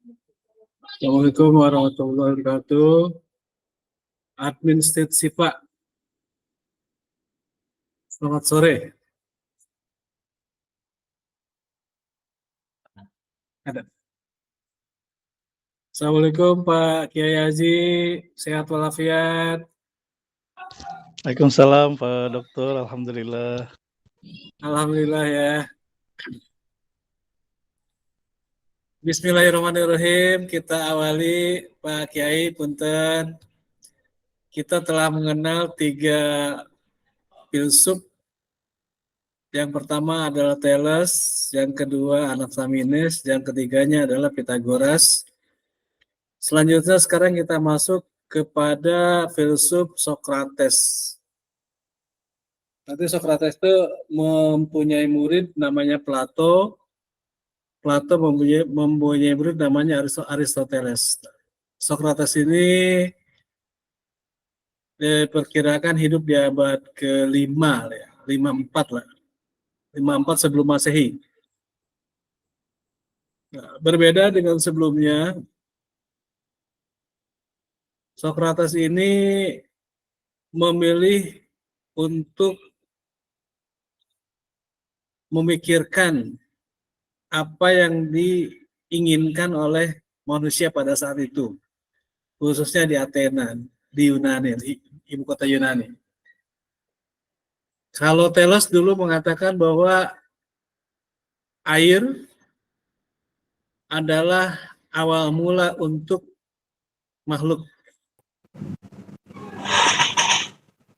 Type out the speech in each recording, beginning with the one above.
Assalamualaikum warahmatullahi wabarakatuh. Admin State Sipa. Selamat sore. Ada. Assalamualaikum Pak Kiai Haji. Sehat walafiat. Waalaikumsalam Pak Dokter. Alhamdulillah. Alhamdulillah ya. Bismillahirrahmanirrahim. Kita awali Pak Kiai punten. Kita telah mengenal 3 filsuf. Yang pertama adalah Thales, yang kedua Anaximenes, yang ketiganya adalah Pythagoras. Selanjutnya sekarang kita masuk kepada filsuf Socrates. Nanti Socrates itu mempunyai murid namanya Plato. Plato mempunyai murid namanya Aristoteles. Socrates ini diperkirakan hidup di abad ke-5 ya, 54 lah. 54 sebelum Masehi. Nah, berbeda dengan sebelumnya, Socrates ini memilih untuk memikirkan apa yang diinginkan oleh manusia pada saat itu, khususnya di Athena, di Yunani, di ibu kota Yunani. Kalau Thales dulu mengatakan bahwa air adalah awal mula untuk makhluk.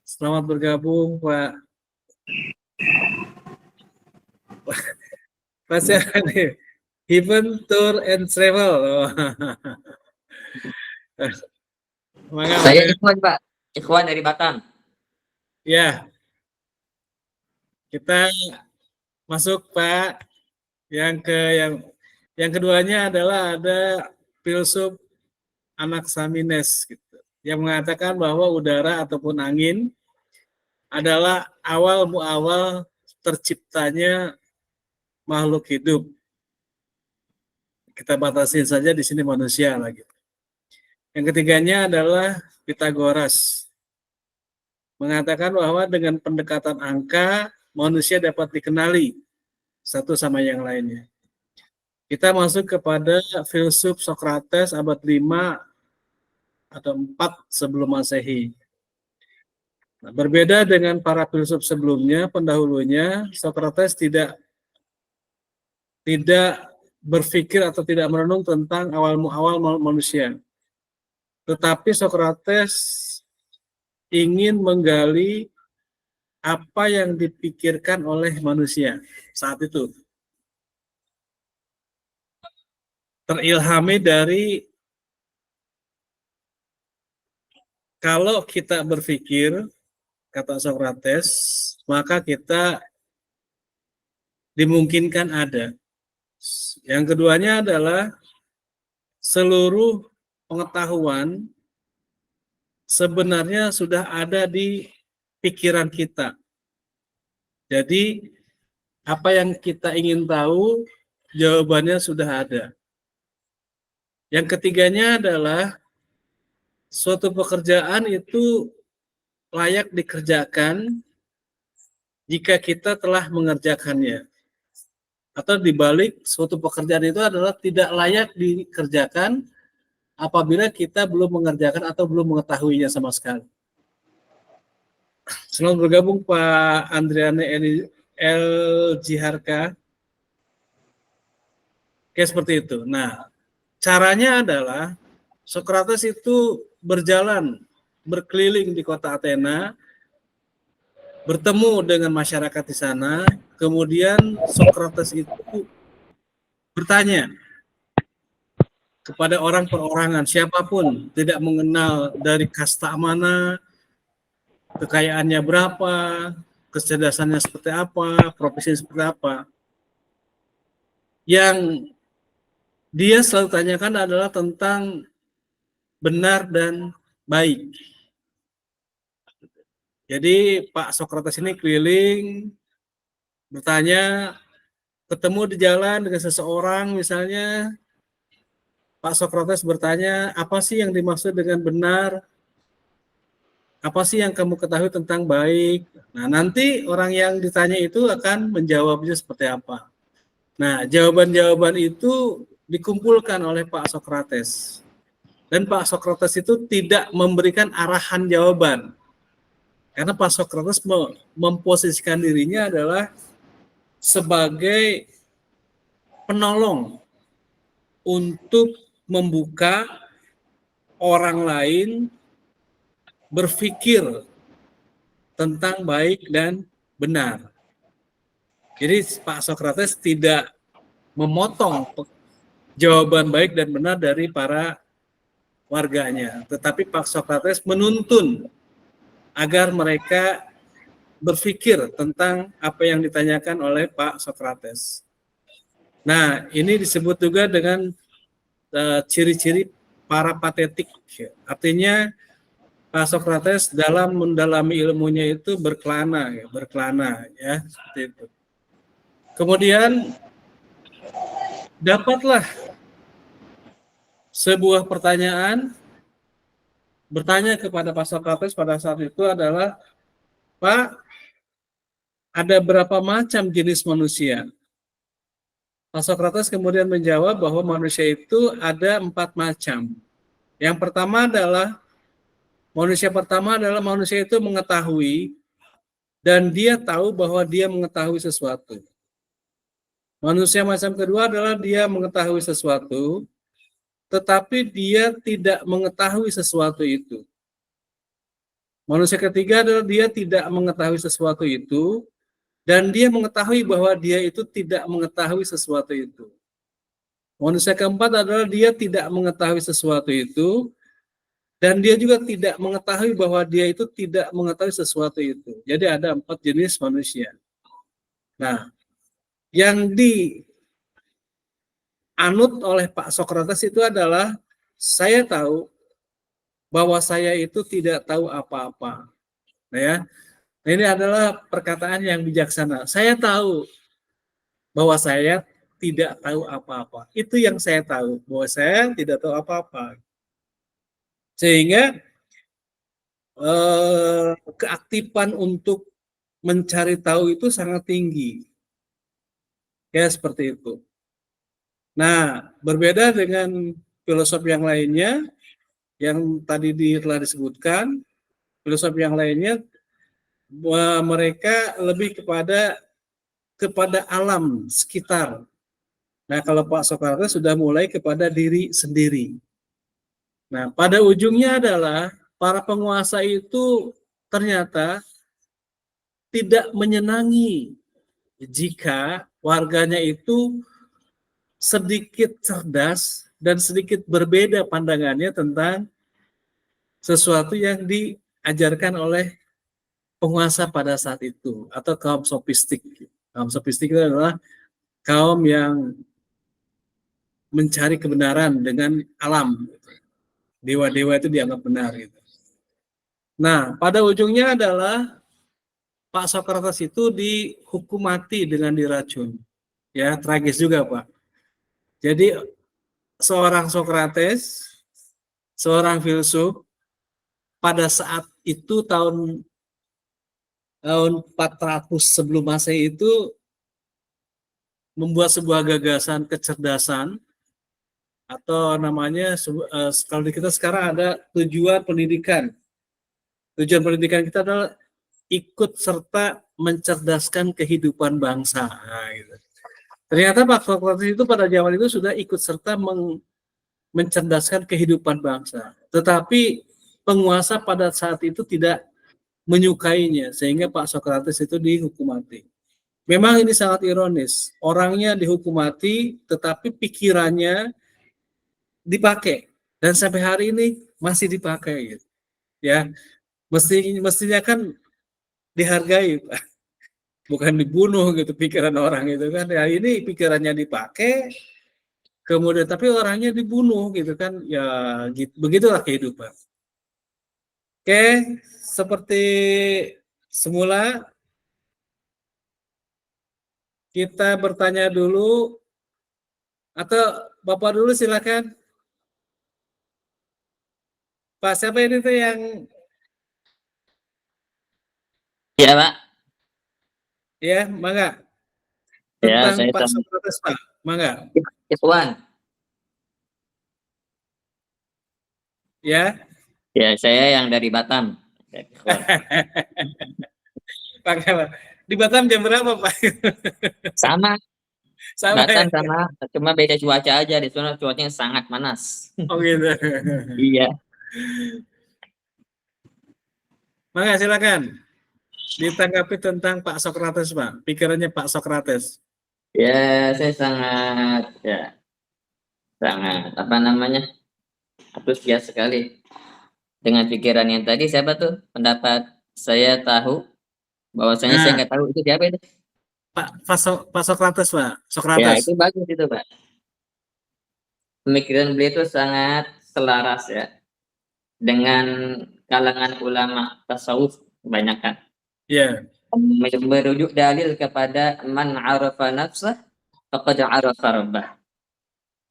Selamat bergabung Pak. Pak siapa nih? Heaven Tour and Travel. Saya Ikhwan Pak, Ikhwan dari Batam. Ya, kita masuk Pak. Yang keduanya adalah ada filsuf Anaximenes gitu, yang mengatakan bahwa udara ataupun angin adalah awal muawal terciptanya makhluk hidup. Kita batasin saja di sini manusia lagi. Yang ketiganya adalah Pythagoras, mengatakan bahwa dengan pendekatan angka manusia dapat dikenali satu sama yang lainnya. Kita masuk kepada filsuf Socrates abad 5 atau 4 sebelum Masehi. Nah, berbeda dengan para filsuf sebelumnya, pendahulunya, Socrates tidak berpikir atau tidak merenung tentang awal manusia. Tetapi Socrates ingin menggali apa yang dipikirkan oleh manusia saat itu. Terilhami dari kalau kita berpikir, kata Socrates, maka kita dimungkinkan ada. Yang keduanya adalah seluruh pengetahuan sebenarnya sudah ada di pikiran kita. Jadi apa yang kita ingin tahu, jawabannya sudah ada. Yang ketiganya adalah suatu pekerjaan itu layak dikerjakan jika kita telah mengerjakannya. Atau dibalik, suatu pekerjaan itu adalah tidak layak dikerjakan apabila kita belum mengerjakan atau belum mengetahuinya sama sekali. Selamat bergabung Pak Andriane L. Jiharka. Oke, seperti itu. Nah, caranya adalah Socrates itu berkeliling di kota Athena, bertemu dengan masyarakat di sana, kemudian Socrates itu bertanya kepada orang perorangan, siapapun, tidak mengenal dari kasta mana, kekayaannya berapa, kecerdasannya seperti apa, profesinya seperti apa. Yang dia selalu tanyakan adalah tentang benar dan baik. Jadi Pak Socrates ini keliling, bertanya, ketemu di jalan dengan seseorang misalnya, Pak Sokrates bertanya, apa sih yang dimaksud dengan benar? Apa sih yang kamu ketahui tentang baik? Nah, nanti orang yang ditanya itu akan menjawabnya seperti apa. Nah, jawaban-jawaban itu dikumpulkan oleh Pak Sokrates. Dan Pak Sokrates itu tidak memberikan arahan jawaban. Karena Pak Sokrates memposisikan dirinya adalah sebagai penolong untuk membuka orang lain berpikir tentang baik dan benar. Jadi Pak Sokrates tidak memotong jawaban baik dan benar dari para warganya, tetapi Pak Sokrates menuntun agar mereka berpikir tentang apa yang ditanyakan oleh Pak Sokrates. Nah, ini disebut juga dengan ciri-ciri parapatetik. Artinya Pak Sokrates dalam mendalami ilmunya itu berkelana ya, seperti itu. Kemudian dapatlah sebuah pertanyaan bertanya kepada Pak Sokrates pada saat itu adalah, Pak, ada berapa macam jenis manusia? Pak Sokrates kemudian menjawab bahwa manusia itu ada 4 macam. Yang pertama adalah manusia itu mengetahui dan dia tahu bahwa dia mengetahui sesuatu. Manusia macam kedua adalah dia mengetahui sesuatu, tetapi dia tidak mengetahui sesuatu itu. Manusia ketiga adalah dia tidak mengetahui sesuatu itu, dan dia mengetahui bahwa dia itu tidak mengetahui sesuatu itu. Manusia keempat adalah dia tidak mengetahui sesuatu itu, dan dia juga tidak mengetahui bahwa dia itu tidak mengetahui sesuatu itu. Jadi ada 4 jenis manusia. Nah, yang dianut oleh Pak Sokrates itu adalah, saya tahu bahwa saya itu tidak tahu apa-apa. Nah, ya. Nah, ini adalah perkataan yang bijaksana. Saya tahu bahwa saya tidak tahu apa-apa. Itu yang saya tahu, bahwa saya tidak tahu apa-apa. Sehingga keaktifan untuk mencari tahu itu sangat tinggi. Ya, seperti itu. Nah, berbeda dengan filosof yang lainnya, yang tadi telah disebutkan, filosof yang lainnya, mereka lebih kepada alam sekitar. Nah, kalau Pak Sokrates sudah mulai kepada diri sendiri. Nah, pada ujungnya adalah para penguasa itu ternyata tidak menyenangi jika warganya itu sedikit cerdas dan sedikit berbeda pandangannya tentang sesuatu yang diajarkan oleh penguasa pada saat itu, atau kaum sofistik. Kaum sofistik itu adalah kaum yang mencari kebenaran dengan alam. Dewa-dewa itu dianggap benar. Gitu. Nah, pada ujungnya adalah Pak Sokrates itu dihukum mati dengan diracun. Ya, tragis juga, Pak. Jadi seorang Sokrates, seorang filsuf, pada saat itu tahun 400 sebelum Masehi itu membuat sebuah gagasan kecerdasan, atau namanya kalau di kita sekarang ada tujuan pendidikan. Tujuan pendidikan kita adalah ikut serta mencerdaskan kehidupan bangsa. Nah, gitu. Ternyata Pak Sokrates itu pada zaman itu sudah ikut serta mencerdaskan kehidupan bangsa. Tetapi penguasa pada saat itu tidak menyukainya, sehingga Pak Sokrates itu dihukum mati. Memang ini sangat ironis. Orangnya dihukum mati, tetapi pikirannya dipakai. Dan sampai hari ini masih dipakai. Gitu. Ya, mestinya kan dihargai, Pak. Bukan dibunuh gitu pikiran orang itu kan. Ya, ini pikirannya dipakai, kemudian tapi orangnya dibunuh gitu kan. Ya, gitu, begitulah kehidupan. Oke, seperti semula kita bertanya dulu, atau Bapak dulu silakan. Pak siapa ini tuh yang Ya, Pak. ya, mangga Ya, tentang saya Pak sama Sokrates, Pak, mangga Ikhwan. ya. Ya, saya yang dari Batam. Ya, Ikhwan. Pak, di Batam jam berapa, Pak? Sama, Sama Batam ya. sama, cuma beda cuaca aja. Di sana cuacanya sangat panas. Oh gitu. Iya. Mangga silakan ditanggapi tentang Pak Sokrates, Pak. Pikirannya Pak Sokrates. Ya, saya sangat apa namanya? Antusias sekali dengan pikiran yang tadi. Siapa tuh? Pendapat saya tahu bahwasanya saya Nah, nggak tahu itu siapa itu. Pak Sokrates, Pak. Ya, Sokrates. itu bagus itu, Pak. Pemikiran beliau itu sangat selaras ya dengan kalangan ulama tasawuf kebanyakan. Ya, Merujuk dalil kepada man arafa nafsah faqad arafa rabbah.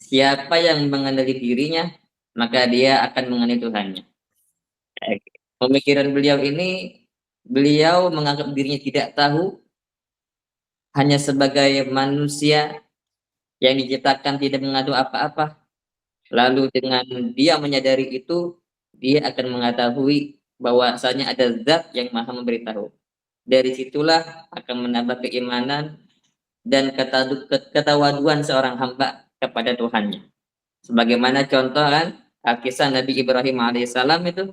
Siapa yang mengenali dirinya, maka dia akan mengenali Tuhannya. Pemikiran beliau ini, beliau menganggap dirinya tidak tahu, hanya sebagai manusia yang diciptakan tidak mengadu apa-apa. Lalu dengan dia menyadari itu, dia akan mengetahui bahwasanya ada zat yang maha memberitahu. Dari situlah akan menambah keimanan dan ketawaduan seorang hamba kepada Tuhannya. Sebagaimana contoh kan, kisah Nabi Ibrahim alaihissalam itu,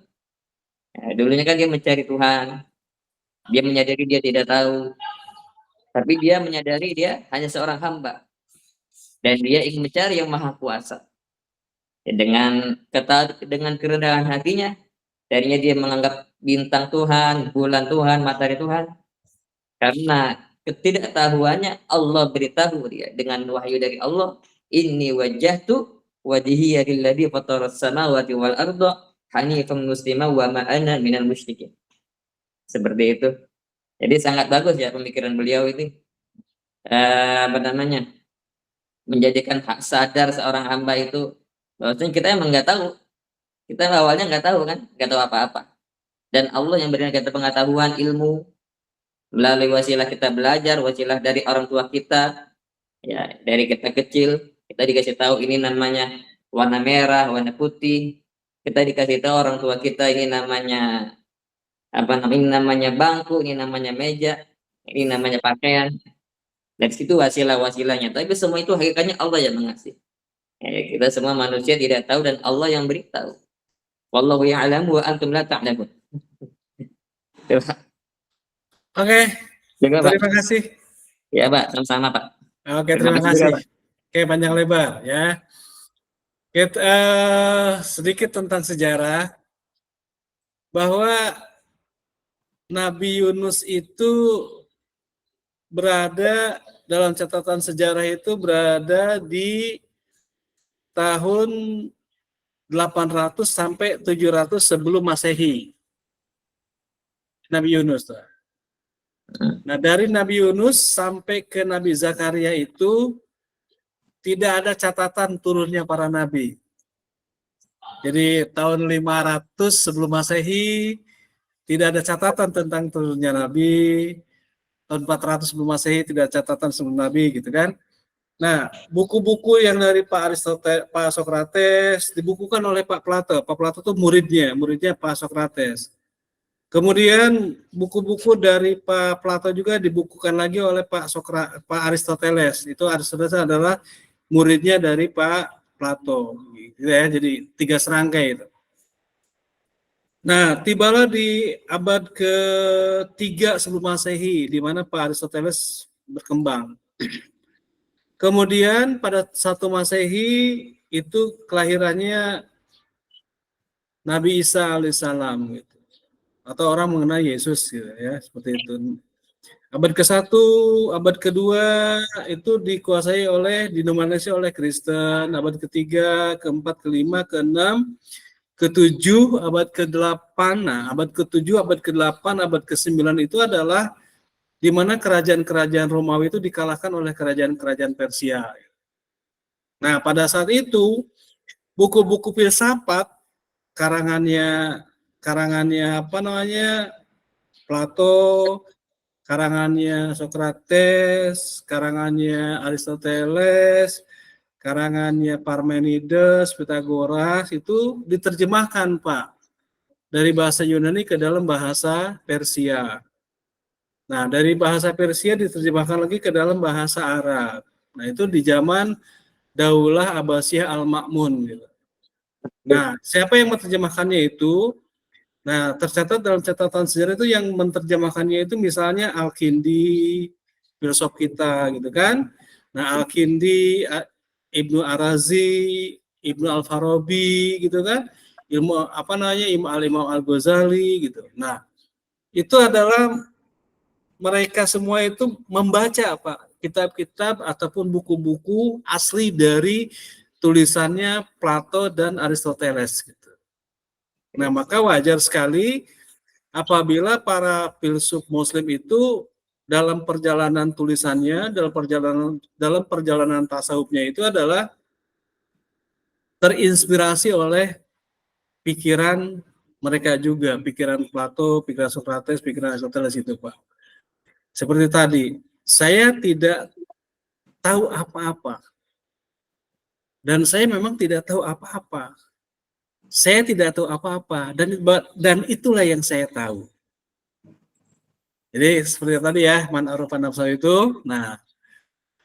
dulunya kan dia mencari Tuhan, dia menyadari dia tidak tahu, tapi dia menyadari dia hanya seorang hamba dan dia ingin mencari yang maha kuasa. Ya, dengan kerendahan hatinya, darinya dia menganggap bintang Tuhan, bulan Tuhan, matahari Tuhan. Karena ketidaktahuannya, Allah beritahu dia dengan wahyu dari Allah, inni wajjahtu wajhiya lilladzi fataras samawati wal arda hanifan muslima wa ma ana minal musyrikin. Seperti itu. Jadi sangat bagus ya pemikiran beliau ini. Apa namanya? Menjadikan hak sadar seorang hamba itu bahwasanya kita emang nggak tahu. Kita awalnya nggak tahu kan, nggak tahu apa-apa. Dan Allah yang berikan kita pengetahuan, ilmu, melalui wasilah kita belajar, wasilah dari orang tua kita, ya dari kita kecil kita dikasih tahu ini namanya warna merah, warna putih. Kita dikasih tahu orang tua kita ini namanya apa namanya, ini namanya bangku, ini namanya meja, ini namanya pakaian. Dari situ wasilah-wasilahnya. Tapi semua itu hakikatnya Allah yang mengasih. Ya, kita semua manusia tidak tahu dan Allah yang beritahu. Wallahu ya'lamu wa antum la ta'lamun. oke. Juga, Pak. Terima kasih. Ya, Pak, sama-sama, Pak. Oke, Terima terima kasih juga, kasih. Pak. Oke, panjang lebar ya. Kita sedikit tentang sejarah bahwa Nabi Yunus itu berada dalam catatan sejarah itu berada di tahun 800 sampai 700 sebelum Masehi. Nabi Yunus. Nah, dari Nabi Yunus sampai ke Nabi Zakaria itu tidak ada catatan turunnya para nabi. Jadi tahun 500 sebelum Masehi tidak ada catatan tentang turunnya nabi. Tahun 400 sebelum Masehi tidak ada catatan sebelum nabi gitu kan. Nah, buku-buku yang dari Pak Aristoteles, Pak Sokrates dibukukan oleh Pak Plato. Pak Plato itu muridnya Pak Sokrates. Kemudian buku-buku dari Pak Plato juga dibukukan lagi oleh Pak Aristoteles. Itu Aristoteles adalah muridnya dari Pak Plato, gitu ya. Jadi 3 serangkai itu. Nah, tibalah di abad ke-3 sebelum Masehi, di mana Pak Aristoteles berkembang. Kemudian pada 1 Masehi itu kelahirannya Nabi Isa alaihissalam gitu. Atau orang mengenal Yesus gitu ya, seperti itu. Abad ke-1, abad kedua itu dikuasai dinominasi oleh Kristen. Abad ke-3, ke-4, ke-5, ke-6, ke-7, abad ke-8. Nah, abad ke-7, abad ke-8, abad ke-9 itu adalah di mana kerajaan-kerajaan Romawi itu dikalahkan oleh kerajaan-kerajaan Persia. Nah, pada saat itu buku-buku filsafat karangannya apa namanya, Plato, karangannya Socrates, karangannya Aristoteles, karangannya Parmenides, Pythagoras itu diterjemahkan, Pak, dari bahasa Yunani ke dalam bahasa Persia. Nah, dari bahasa Persia diterjemahkan lagi ke dalam bahasa Arab. Nah, itu di zaman Daulah Abbasiyah Al-Ma'mun gitu. Nah, siapa yang menerjemahkannya itu? Nah, tercatat dalam catatan sejarah itu yang menerjemahkannya itu misalnya Al-Kindi, filsuf kita gitu kan. Nah, Al-Kindi, Ibnu Arazi, Ibnu Al-Farabi gitu kan. Ilmu apa namanya? Imam Al-Ghazali gitu. Nah, itu adalah mereka semua itu membaca Pak kitab-kitab ataupun buku-buku asli dari tulisannya Plato dan Aristoteles gitu. Nah, maka wajar sekali apabila para filsuf Muslim itu dalam perjalanan tulisannya, dalam perjalanan tasawufnya itu adalah terinspirasi oleh pikiran mereka juga, pikiran Plato, pikiran Socrates, pikiran Aristoteles itu, Pak. Seperti tadi, saya tidak tahu apa-apa. Dan saya memang tidak tahu apa-apa. Saya tidak tahu apa-apa dan itulah yang saya tahu. Jadi seperti tadi ya, man arafan nafsahu itu. Nah,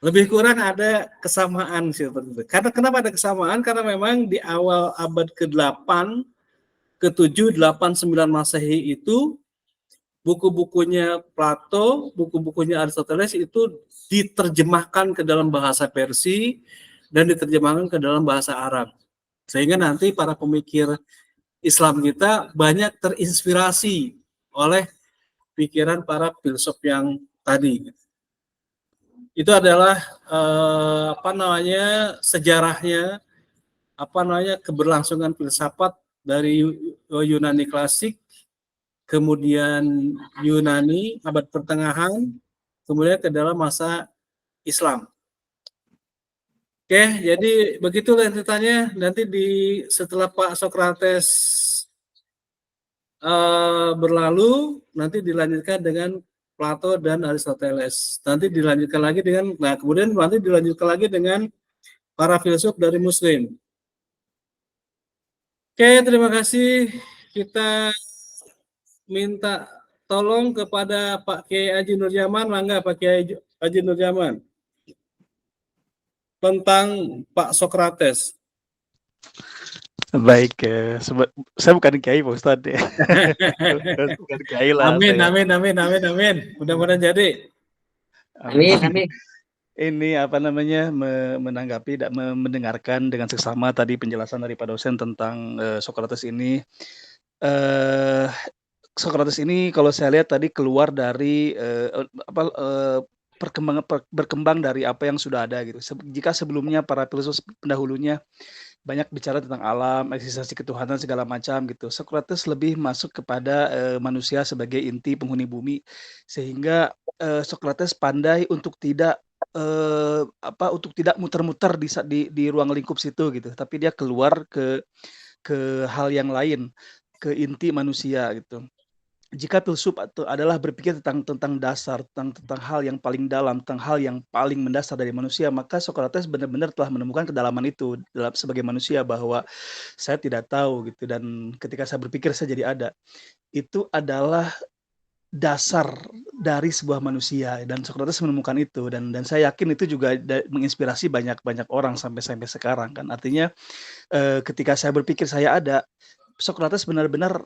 lebih kurang ada kesamaan seperti itu. Karena kenapa ada kesamaan? Karena memang di awal abad ke-8, ke-7, 8, 9 Masehi itu buku-bukunya Plato, buku-bukunya Aristoteles itu diterjemahkan ke dalam bahasa Persia dan diterjemahkan ke dalam bahasa Arab. Sehingga nanti para pemikir Islam kita banyak terinspirasi oleh pikiran para filsuf yang tadi. Itu adalah sejarahnya, keberlangsungan filsafat dari Yunani klasik, kemudian Yunani abad pertengahan, kemudian ke dalam masa Islam. Oke, jadi begitu lanjutannya. Nanti setelah Pak Socrates berlalu, nanti dilanjutkan dengan Plato dan Aristoteles. Nanti dilanjutkan lagi kemudian nanti dilanjutkan lagi dengan para filsuf dari Muslim. Oke, terima kasih. Kita minta tolong kepada Pak Kiai Haji Nurjaman, mangga Pak Kiai Haji Nurjaman, tentang Pak Socrates. Baik, saya bukan kiai Pak Ustadz ya. Bukan kiai lah. Amin. Mudah-mudahan jadi. Amin. Ini menanggapi dan mendengarkan dengan seksama tadi penjelasan dari Pak dosen tentang Socrates ini. Socrates ini kalau saya lihat tadi keluar dari berkembang dari apa yang sudah ada gitu. Jika sebelumnya para filsuf pendahulunya banyak bicara tentang alam, eksistensi ketuhanan segala macam gitu. Socrates lebih masuk kepada manusia sebagai inti penghuni bumi, sehingga Socrates pandai untuk tidak muter-muter di ruang lingkup situ gitu. Tapi dia keluar ke hal yang lain, ke inti manusia gitu. Jika filsuf adalah berpikir tentang dasar, tentang hal yang paling dalam, tentang hal yang paling mendasar dari manusia, maka Socrates benar-benar telah menemukan kedalaman itu sebagai manusia, bahwa saya tidak tahu gitu, dan ketika saya berpikir saya jadi ada. Itu adalah dasar dari sebuah manusia, dan Socrates menemukan itu, dan saya yakin itu juga menginspirasi banyak orang sampai sekarang kan. Artinya ketika saya berpikir saya ada, Socrates benar-benar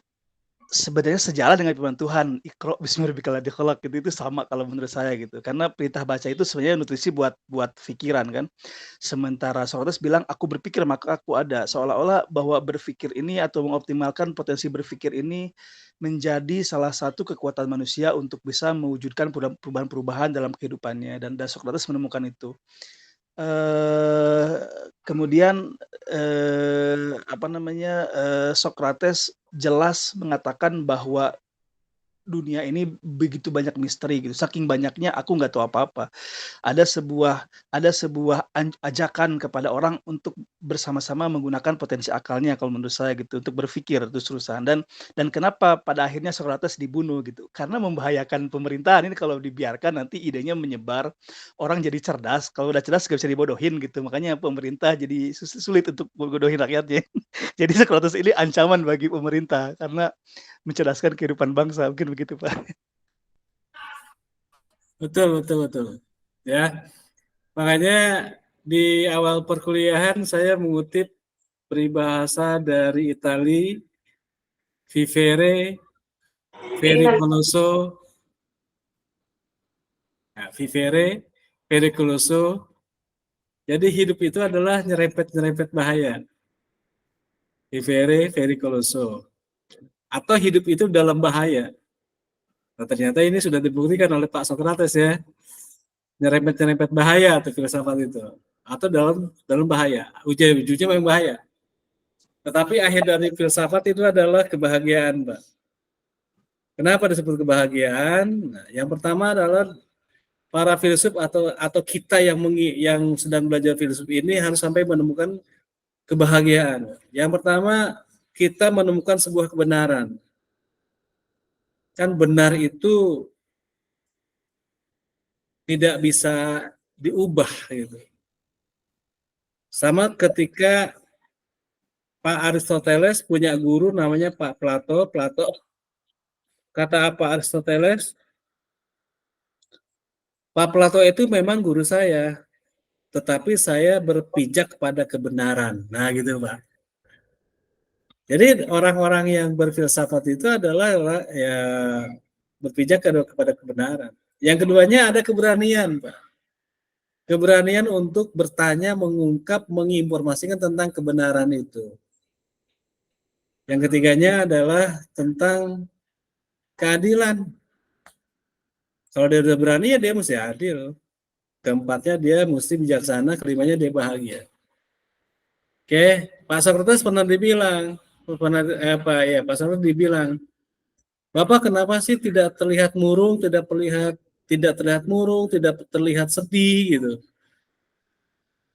sebenarnya sejalan dengan firman Tuhan, Iqra bismi rabbikal ladzi khalaq, itu sama kalau menurut saya gitu. Karena perintah baca itu sebenarnya nutrisi buat pikiran kan. Sementara Socrates bilang aku berpikir maka aku ada, seolah-olah bahwa berpikir ini atau mengoptimalkan potensi berpikir ini menjadi salah satu kekuatan manusia untuk bisa mewujudkan perubahan-perubahan dalam kehidupannya, dan Socrates menemukan itu. Kemudian Socrates jelas mengatakan bahwa dunia ini begitu banyak misteri gitu. Saking banyaknya aku nggak tahu apa-apa. Ada sebuah ajakan kepada orang untuk bersama-sama menggunakan potensi akalnya kalau menurut saya gitu, untuk berpikir terus-terusan. Dan kenapa pada akhirnya Socrates dibunuh gitu, karena membahayakan pemerintahan. Ini kalau dibiarkan nanti idenya menyebar, orang jadi cerdas, kalau udah cerdas nggak bisa dibodohin gitu, makanya pemerintah jadi sulit untuk bodohin rakyatnya. Jadi Socrates ini ancaman bagi pemerintah, karena mencerdaskan kehidupan bangsa, mungkin begitu, Pak. Betul, betul, betul. Ya, makanya di awal perkuliahan saya mengutip peribahasa dari Itali, vivere pericoloso, nah, vivere pericoloso. Jadi hidup itu adalah nyerempet-nyerempet bahaya. Vivere pericoloso. Atau hidup itu dalam bahaya. Nah, ternyata ini sudah dibuktikan oleh Pak Socrates ya. Nyerempet-nyerempet bahaya atau filsafat itu. Atau dalam bahaya. Ujungnya memang bahaya. Tetapi akhir dari filsafat itu adalah kebahagiaan, Pak. Kenapa disebut kebahagiaan? Nah, yang pertama adalah para filsuf atau kita yang sedang belajar filsuf ini harus sampai menemukan kebahagiaan. Yang pertama, kita menemukan sebuah kebenaran. Kan benar itu tidak bisa diubah gitu. Sama ketika Pak Aristoteles punya guru namanya Pak Plato. Plato kata apa Aristoteles? Pak Plato itu memang guru saya, tetapi saya berpijak kepada kebenaran. Nah gitu Pak. Jadi orang-orang yang berfilsafat itu adalah ya berpijak kepada kebenaran. Yang keduanya ada keberanian, Pak. Keberanian untuk bertanya, mengungkap, menginformasikan tentang kebenaran itu. Yang ketiganya adalah tentang keadilan. Kalau dia udah berani ya dia mesti adil. Keempatnya dia mesti bijaksana, kelimanya dia bahagia. Oke, Pak Socrates pernah dibilang, Pak Socrates dibilang, Bapak kenapa sih tidak terlihat murung, tidak terlihat murung, tidak terlihat sedih gitu.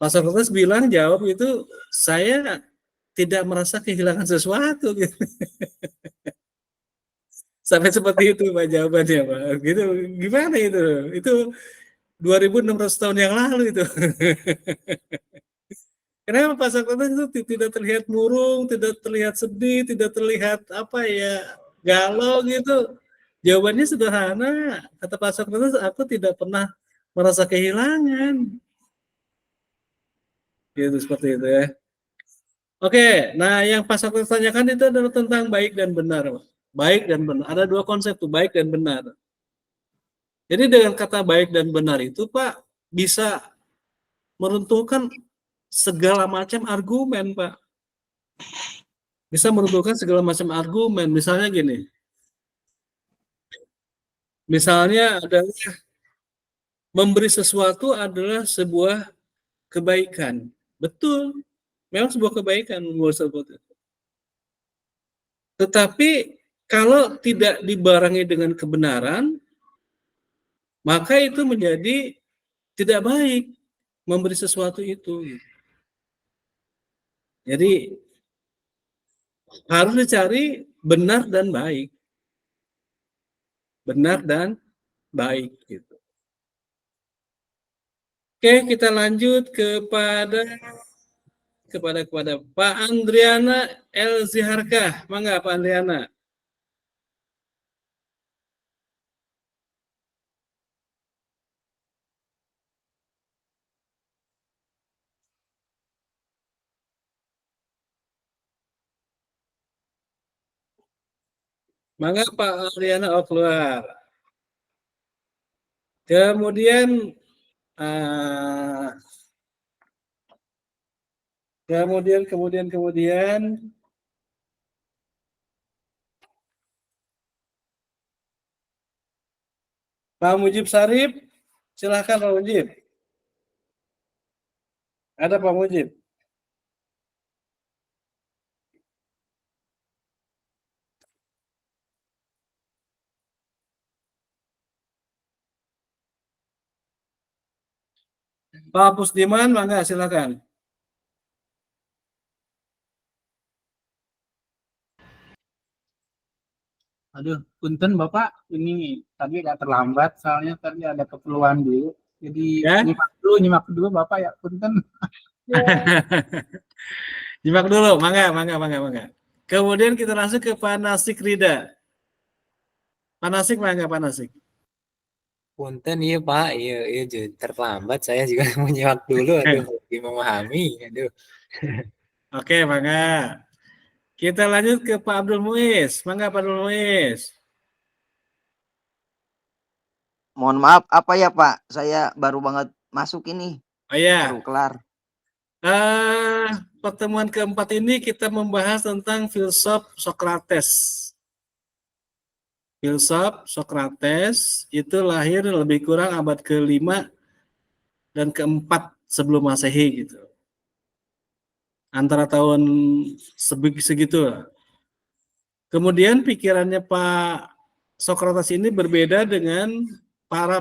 Pak Socrates bilang jawab itu saya tidak merasa kehilangan sesuatu gitu. Sampai seperti itu Pak jawabannya Pak. Gitu. Gimana itu? Itu 2600 tahun yang lalu itu. Kenapa Pak Socrates itu tidak terlihat murung, tidak terlihat sedih, tidak terlihat apa ya galau gitu? Jawabannya sederhana. Kata Pak Socrates, aku tidak pernah merasa kehilangan. Gitu seperti itu ya. Oke, nah yang Pak Socrates tanyakan itu adalah tentang baik dan benar. Baik dan benar. Ada dua konsep tuh, baik dan benar. Jadi dengan kata baik dan benar itu Pak bisa meruntuhkan segala macam argumen Pak. Bisa meruntuhkan segala macam argumen. Misalnya gini. Misalnya adalah memberi sesuatu adalah sebuah kebaikan. Betul. Memang sebuah kebaikan membuat sesuatu. Tetapi kalau tidak dibarengi dengan kebenaran, maka itu menjadi tidak baik memberi sesuatu itu. Jadi harus dicari benar dan baik. Benar dan baik gitu. Oke, kita lanjut kepada Pak Andriana El Ziharkah. Mangga Pak Andriana. Mangga Pak Andriana oh keluar. Kemudian uh, kemudian Pak Mujib Sarif, silahkan Pak Mujib. Ada Pak Mujib. Pak Pusdiman, mangga silakan. Aduh, punten Bapak, ini tadi agak terlambat, soalnya tadi ada keperluan dulu. Jadi Ya. nyimak dulu Bapak ya, punten. Nyimak dulu, mangga. Kemudian kita langsung ke Pak Nasik Rida. Pak Nasik, mangga Pak Nasik. Punten iya Pak, iya terlambat saya juga mau nyimak dulu, aduh lebih memahami, aduh. Oke, mangga. Kita lanjut ke Pak Abdul Muiz. Mangga Pak Abdul Muiz. Mohon maaf, apa ya Pak? Saya baru banget masuk ini, Oh ya, baru kelar. pertemuan keempat ini kita membahas tentang filsuf Sokrates. Filsuf Sokrates itu lahir lebih kurang abad ke-5 dan ke-4 sebelum Masehi gitu. Antara tahun segitu lah. Kemudian pikirannya Pak Sokrates ini berbeda dengan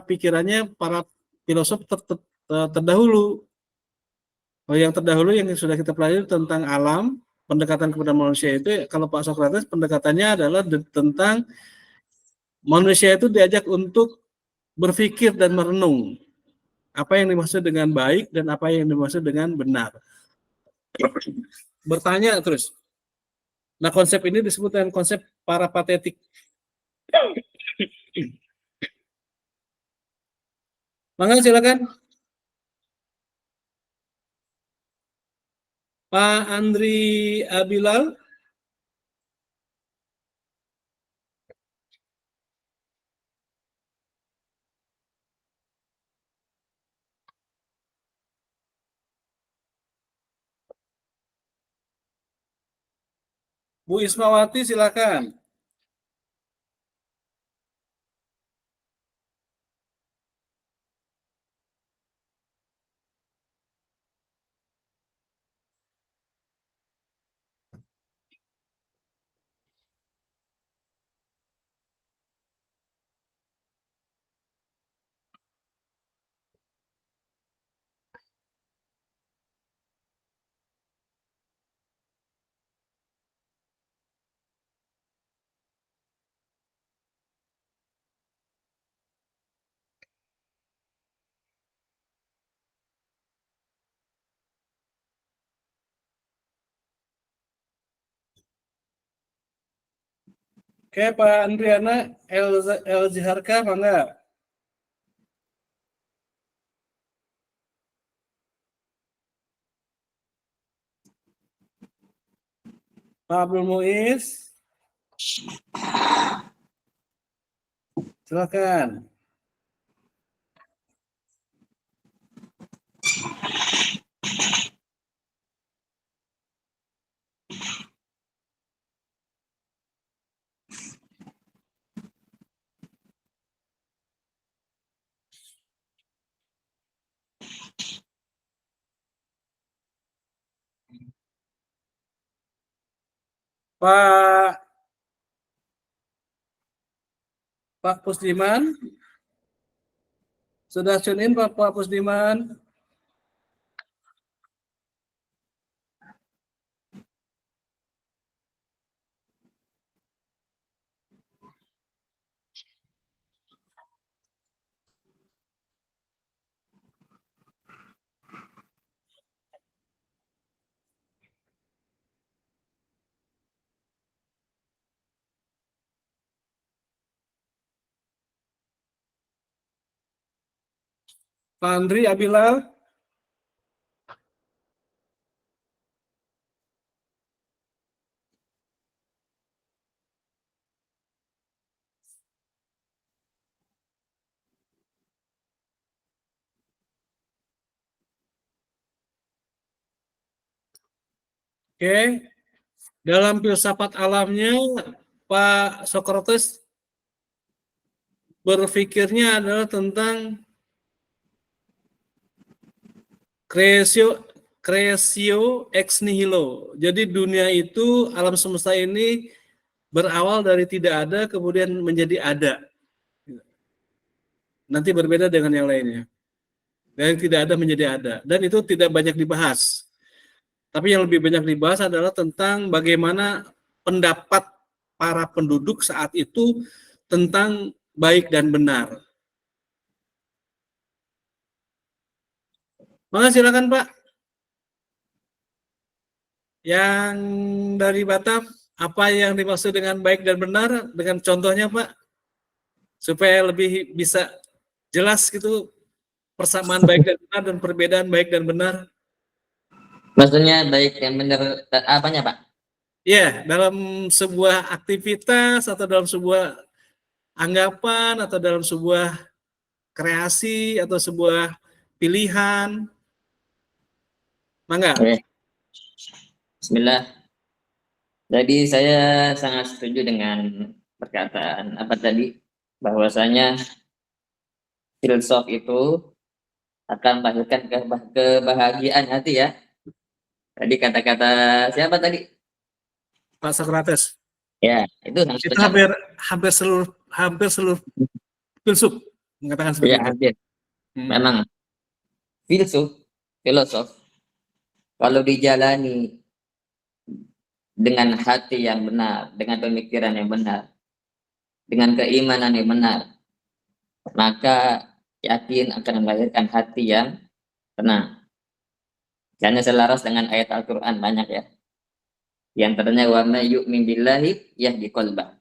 pikirannya para filosof terdahulu. Yang terdahulu yang sudah kita pelajari tentang alam, pendekatan kepada manusia itu, kalau Pak Sokrates pendekatannya adalah tentang manusia itu diajak untuk berpikir dan merenung. Apa yang dimaksud dengan baik dan apa yang dimaksud dengan benar. Bertanya terus. Nah, konsep ini disebut dengan konsep parapatetik. Mangga silakan. Pak Andri Abilal. Bu Ismawati silakan. Oke, Pak Andriana Elziharka, mangga. Pak Abdul Muiz. Silakan. Pak Pusdiman. Sudah tune in Pak Pusdiman? Pak Andri Abilal. Oke, dalam filsafat alamnya Pak Sokrates berpikirnya adalah tentang creatio ex nihilo. Jadi dunia itu, alam semesta ini berawal dari tidak ada kemudian menjadi ada. Nanti berbeda dengan yang lainnya. Dari tidak ada menjadi ada. Dan itu tidak banyak dibahas. Tapi yang lebih banyak dibahas adalah tentang bagaimana pendapat para penduduk saat itu tentang baik dan benar. Maka silakan Pak. Yang dari Batam, apa yang dimaksud dengan baik dan benar dengan contohnya Pak? Supaya lebih bisa jelas gitu persamaan baik dan benar dan perbedaan baik dan benar. Maksudnya baik yang benar apanya, Pak? Ya, dalam sebuah aktivitas atau dalam sebuah anggapan atau dalam sebuah kreasi atau sebuah pilihan. Mangga. Oke. Bismillah. Jadi saya sangat setuju dengan perkataan apa tadi, bahwasanya filsuf itu akan melahirkan kebahagiaan hati ya. Tadi kata-kata siapa tadi? Pak Socrates. Ya, itu sangat Itu benar. hampir seluruh filsuf mengatakan seperti Ya, itu. hampir. Memang filosof kalau dijalani dengan hati yang benar, dengan pemikiran yang benar, dengan keimanan yang benar, maka yakin akan melahirkan hati yang tenang. Karena selaras dengan ayat Al-Quran banyak ya. Di antaranya wa may yu'min billahi yahdi qalbah.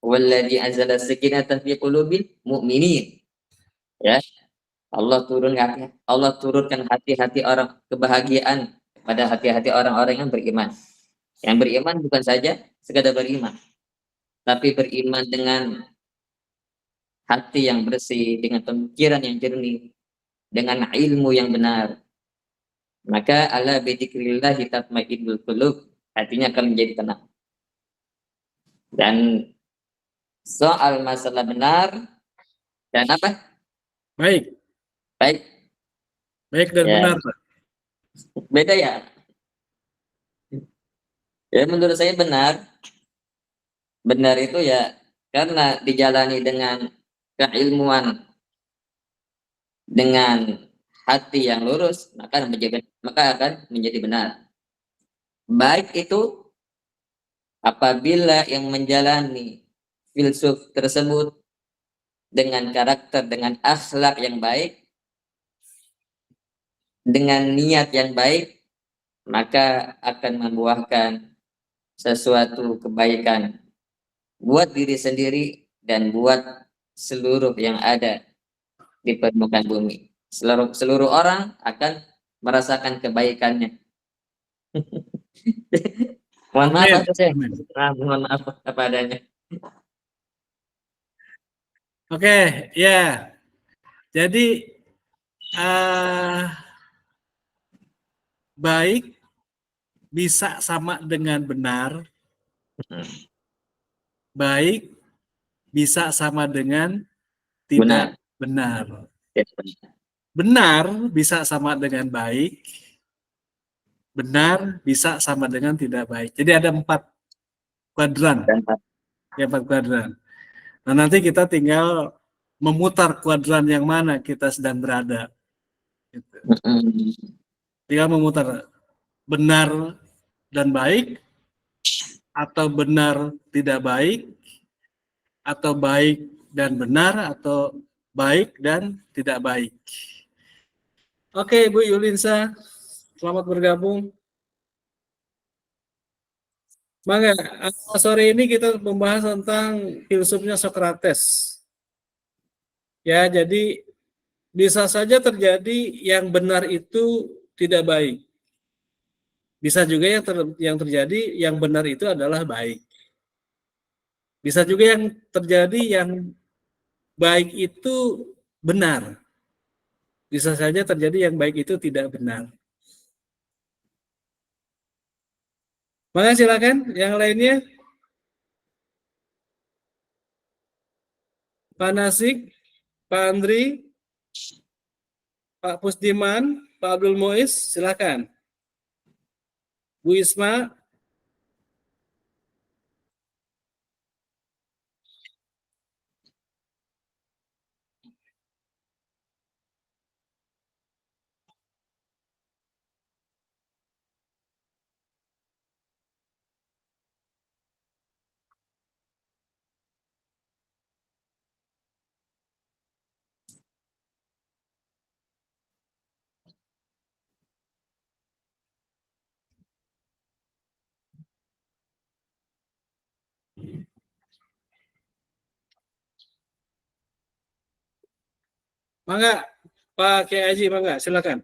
Walladzi anzala sakinata fi qulubil mu'minin. Ya, Allah turunkan hati-hati orang kebahagiaan pada hati-hati orang-orang yang beriman. Yang beriman bukan saja sekadar beriman, tapi beriman dengan hati yang bersih, dengan pemikiran yang jernih, dengan ilmu yang benar. Maka ala bidzikrillah tatmainnul qulub, hatinya akan menjadi tenang. Dan soal masalah benar dan apa? Baik, Baik, baik dan ya benar, Pak. beda ya. Ya menurut saya benar. Benar itu ya karena dijalani dengan keilmuan, dengan hati yang lurus, maka akan menjadi benar. Baik itu apabila yang menjalani filsuf tersebut dengan karakter, dengan akhlak yang baik, dengan niat yang baik, maka akan membuahkan sesuatu kebaikan buat diri sendiri dan buat seluruh yang ada di permukaan bumi. Seluruh orang akan merasakan kebaikannya. Mohon maaf Amin. Pak saya. Amin. Mohon maaf apa adanya. Oke, ya. Jadi baik bisa sama dengan benar, baik bisa sama dengan tidak Benar. benar. Ya, benar. Benar bisa sama dengan baik, benar bisa sama dengan tidak baik. Jadi ada 4 kuadran. Dan Pak, Ya, 4 kuadran. Nah, nanti kita tinggal memutar kuadran yang mana kita sedang berada. Gitu. Tinggal memutar benar dan baik, atau benar tidak baik, atau baik dan benar, atau baik dan tidak baik. Oke, Bu Yulinsa, selamat bergabung. Mangga, sore ini kita membahas tentang filsufnya Socrates. Ya, jadi bisa saja terjadi yang benar itu tidak baik. Bisa juga yang terjadi yang benar itu adalah baik. Bisa juga yang terjadi yang baik itu benar. Bisa saja terjadi yang baik itu tidak benar. Maka silakan yang lainnya. Pak Nasik, Pak Andri, Pak Pusdiman, Pak Abdul Muiz, silakan. Bu Isma. Mangga Pak Kiai Haji, mangga silakan.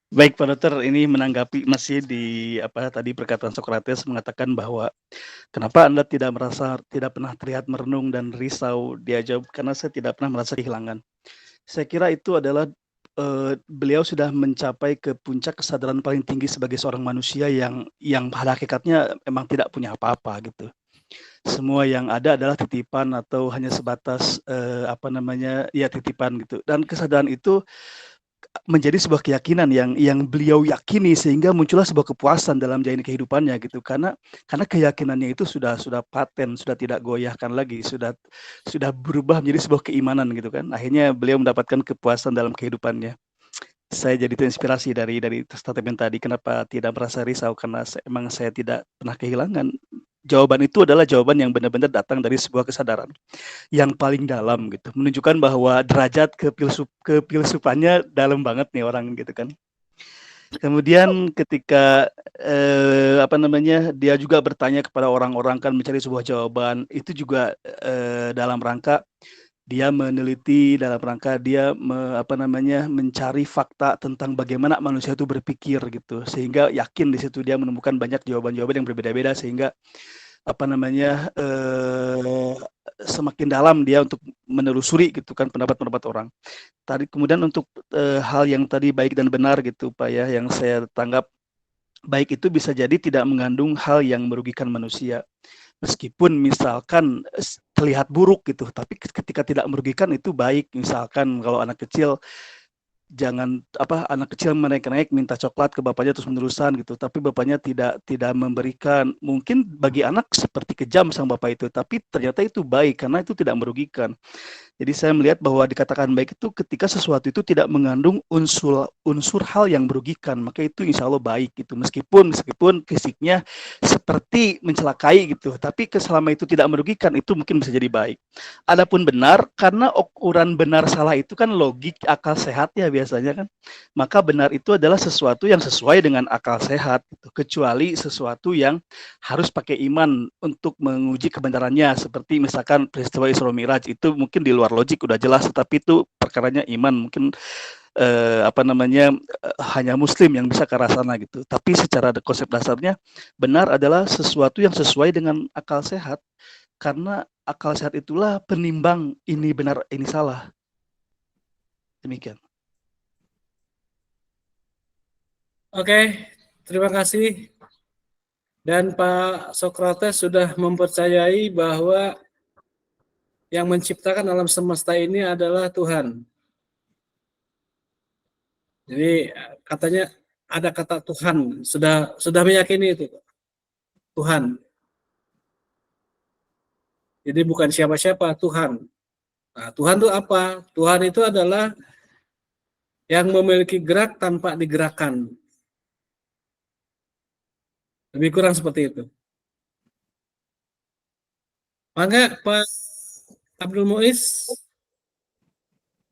Baik Pak Dokter, ini menanggapi masih di apa tadi perkataan Socrates mengatakan bahwa kenapa Anda tidak pernah terlihat merenung dan risau? Dia jawab, karena saya tidak pernah merasa kehilangan. Saya kira itu adalah beliau sudah mencapai ke puncak kesadaran paling tinggi sebagai seorang manusia yang pada hakikatnya memang tidak punya apa-apa gitu. Semua yang ada adalah titipan atau hanya sebatas ya titipan gitu. Dan kesadaran itu menjadi sebuah keyakinan yang beliau yakini sehingga muncullah sebuah kepuasan dalam jalani kehidupannya gitu, karena keyakinannya itu sudah paten, sudah tidak goyahkan lagi, sudah berubah menjadi sebuah keimanan gitu kan. Akhirnya beliau mendapatkan kepuasan dalam kehidupannya. Saya jadi terinspirasi dari statement tadi, kenapa tidak merasa risau, karena emang saya tidak pernah kehilangan. Jawaban itu adalah jawaban yang benar-benar datang dari sebuah kesadaran yang paling dalam gitu, menunjukkan bahwa derajat kefilsufannya dalam banget nih orang gitu kan. Kemudian ketika dia juga bertanya kepada orang-orang kan, mencari sebuah jawaban, itu juga dalam rangka dia meneliti, dalam rangka dia mencari fakta tentang bagaimana manusia itu berpikir gitu, sehingga yakin di situ dia menemukan banyak jawaban-jawaban yang berbeda-beda, sehingga semakin dalam dia untuk menelusuri gitu kan pendapat-pendapat orang. Tadi kemudian untuk hal yang tadi baik dan benar gitu Pak ya, yang saya tanggap baik itu bisa jadi tidak mengandung hal yang merugikan manusia. Meskipun misalkan terlihat buruk gitu, tapi ketika tidak merugikan itu baik. Misalkan kalau anak kecil anak kecil menaik-naik minta coklat ke bapaknya terus menerusan gitu, tapi bapaknya tidak memberikan. Mungkin bagi anak seperti kejam sama bapak itu, tapi ternyata itu baik karena itu tidak merugikan. Jadi saya melihat bahwa dikatakan baik itu ketika sesuatu itu tidak mengandung unsur hal yang merugikan, maka itu insya Allah baik gitu. Meskipun fisiknya seperti mencelakai gitu, tapi selama itu tidak merugikan, itu mungkin bisa jadi baik. Adapun benar, karena ukuran benar salah itu kan logik akal sehat ya biasanya kan, maka benar itu adalah sesuatu yang sesuai dengan akal sehat gitu. Kecuali sesuatu yang harus pakai iman untuk menguji kebenarannya, seperti misalkan peristiwa Isra Miraj, itu mungkin di luar logik udah jelas, tetapi itu perkaranya iman, mungkin hanya muslim yang bisa ke arah sana gitu. Tapi secara konsep dasarnya benar adalah sesuatu yang sesuai dengan akal sehat, karena akal sehat itulah penimbang ini benar ini salah. Demikian. Oke, terima kasih. Dan Pak Socrates sudah mempercayai bahwa yang menciptakan alam semesta ini adalah Tuhan. Jadi katanya ada kata Tuhan, sudah meyakini itu Tuhan. Jadi bukan siapa-siapa, Tuhan. Nah, Tuhan itu apa? Tuhan itu adalah yang memiliki gerak tanpa digerakkan. Lebih kurang seperti itu. Maka Pak Abdul Muiz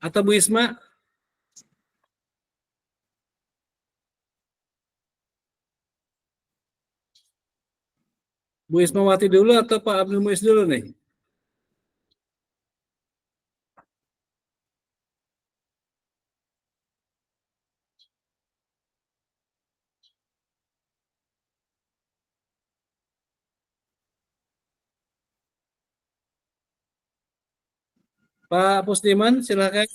atau Bu Isma, Bu Ismawati dulu atau Pak Abdul Muiz dulu nih? Pak Pusdiman, silakan.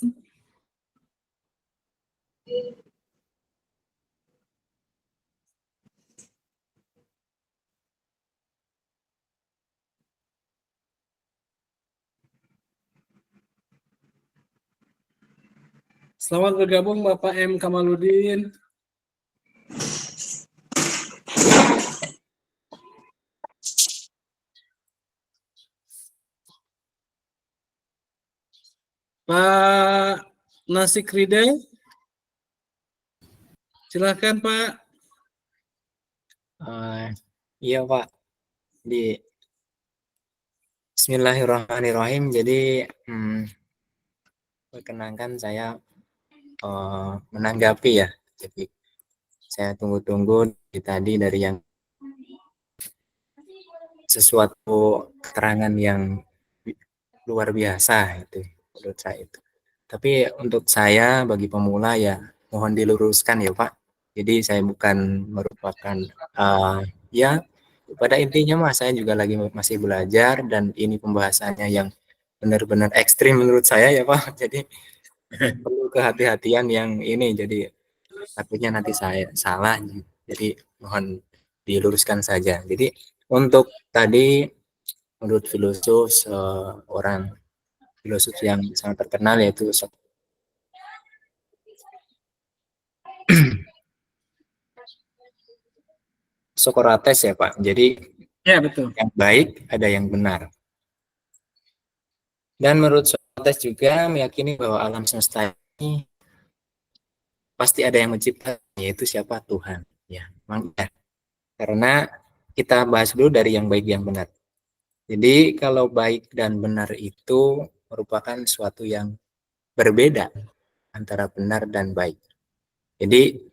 Selamat bergabung Bapak M. Kamaludin. Pak Nasik Rida, silakan Pak. Iya Pak, di Bismillahirrahmanirrahim. Jadi perkenankan saya menanggapi ya. Jadi saya tunggu-tunggu tadi dari yang sesuatu keterangan yang luar biasa itu menurut saya itu. Tapi untuk saya bagi pemula ya mohon diluruskan ya Pak. Jadi saya bukan merupakan ya pada intinya mah saya juga lagi masih belajar dan ini pembahasannya yang benar-benar ekstrim menurut saya ya Pak. Jadi perlu kehati-hatian yang ini. Jadi takutnya nanti saya salah. Jadi mohon diluruskan saja. Jadi untuk tadi menurut filosof orang filosof yang sangat terkenal yaitu Socrates ya Pak. Jadi Ya, betul. yang baik ada yang benar. Dan menurut Socrates juga meyakini bahwa alam semesta ini pasti ada yang mencipta, yaitu siapa? Tuhan. Ya, memang ya. Karena kita bahas dulu dari yang baik yang benar. Jadi kalau baik dan benar itu merupakan suatu yang berbeda antara benar dan baik. Jadi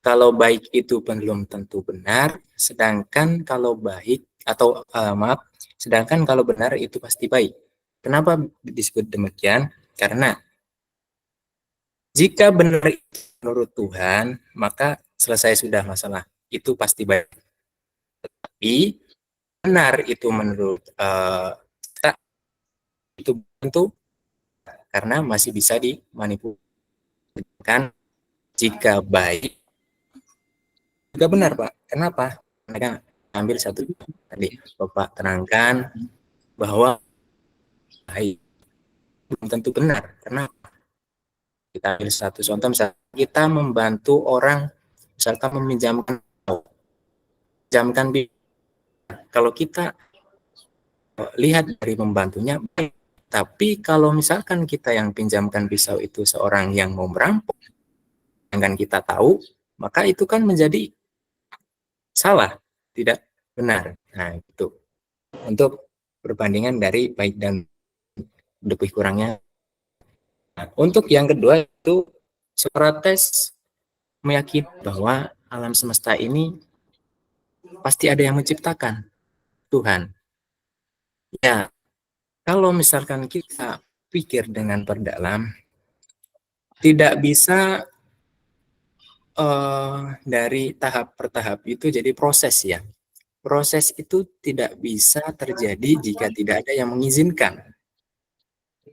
kalau baik itu belum tentu benar, sedangkan kalau baik atau maaf, sedangkan kalau benar itu pasti baik. Kenapa disebut demikian? Karena jika benar menurut Tuhan, maka selesai sudah masalah. Itu pasti baik. Tapi benar itu menurut kita itu tentu karena masih bisa dimanipulasi. Kan jika baik juga benar Pak. Kenapa? Mereka ambil satu tadi Bapak terangkan bahwa baik belum tentu benar. Karena kita ambil satu contoh misalnya kita membantu orang misalkan meminjamkan kalau kita lihat dari membantunya baik. Tapi kalau misalkan kita yang pinjamkan pisau itu seorang yang mau merampok, dengan kita tahu, maka itu kan menjadi salah, tidak benar. Nah, itu untuk perbandingan dari baik dan lebih kurangnya. Nah, untuk yang kedua itu Socrates meyakini bahwa alam semesta ini pasti ada yang menciptakan, Tuhan. Ya, kalau misalkan kita pikir dengan perdalam, tidak bisa dari tahap per tahap itu jadi proses ya. Proses itu tidak bisa terjadi jika tidak ada yang mengizinkan.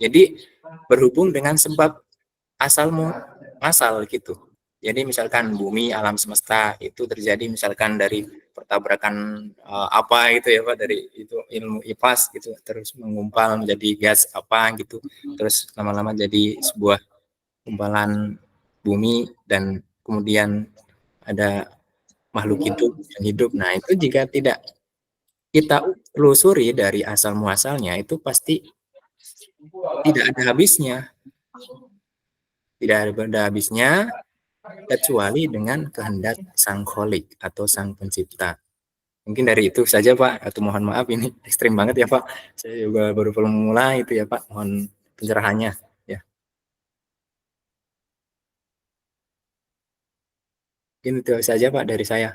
Jadi berhubung dengan sebab asal asal gitu. Jadi misalkan bumi alam semesta itu terjadi misalkan dari pertabrakan apa gitu ya Pak dari itu ilmu IPAS gitu terus mengumpal menjadi gas apa gitu terus lama-lama jadi sebuah gumpalan bumi dan kemudian ada makhluk hidup yang hidup. Nah, itu jika tidak kita telusuri dari asal muasalnya itu pasti tidak ada habisnya. Tidak ada habisnya kecuali dengan kehendak sang kholik atau sang pencipta. Mungkin dari itu saja Pak, atau mohon maaf ini ekstrim banget ya Pak. Saya juga baru mulai itu ya Pak, mohon pencerahannya ya. Mungkin itu saja Pak dari saya.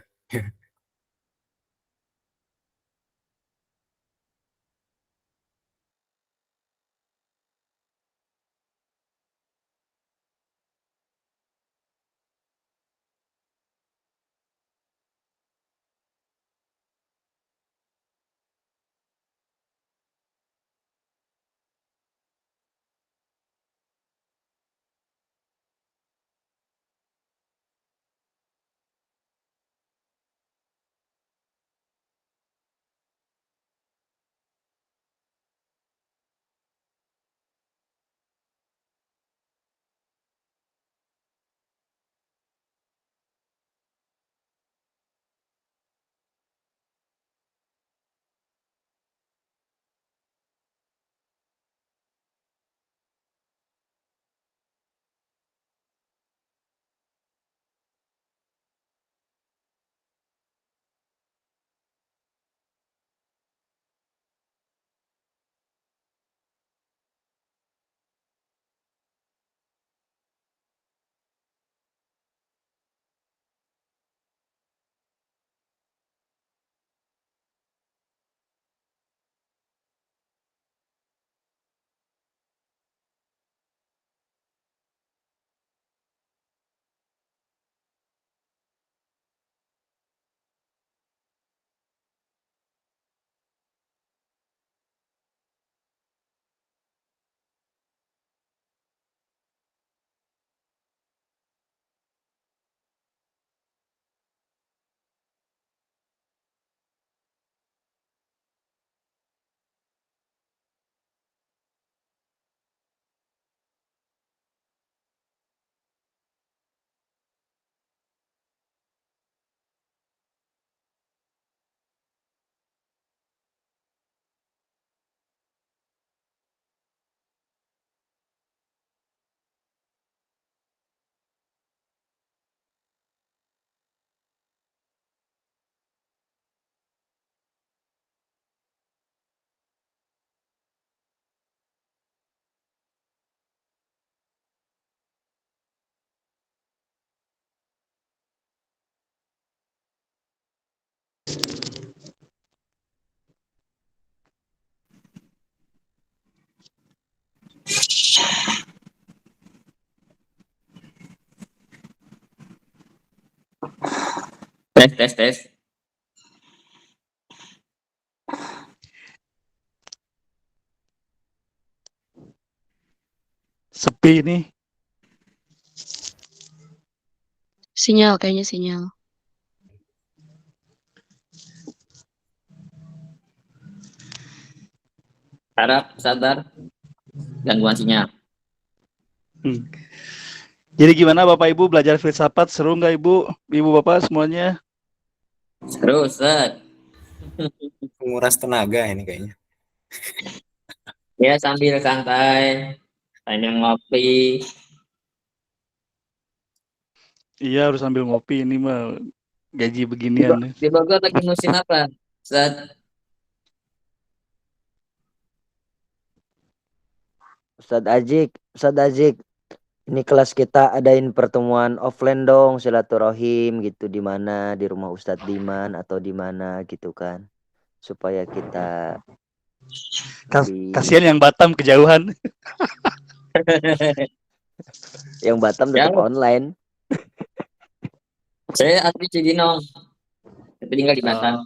Tes, tes, tes. Sepi nih. Sinyal, kayaknya sinyal. Harap sabar, gangguan sinyal. Jadi gimana Bapak Ibu belajar filsafat? Seru nggak Ibu? Ibu Bapak semuanya? Seru, Ustaz. Menguras tenaga ini kayaknya. Ya, sambil santai, sambil ngopi. Iya harus sambil ngopi ini mah gaji beginian. Di Bogor lagi musim apa, Ustaz? Ustadz Azik, ini kelas kita adain pertemuan offline dong, silaturahim gitu, di mana, di rumah Ustadz Diman atau di mana gitu kan, supaya kita Kasihan yang Batam kejauhan. yang Batam tetap Jauh. online. Saya asli Cibinong, tapi tinggal di Batam.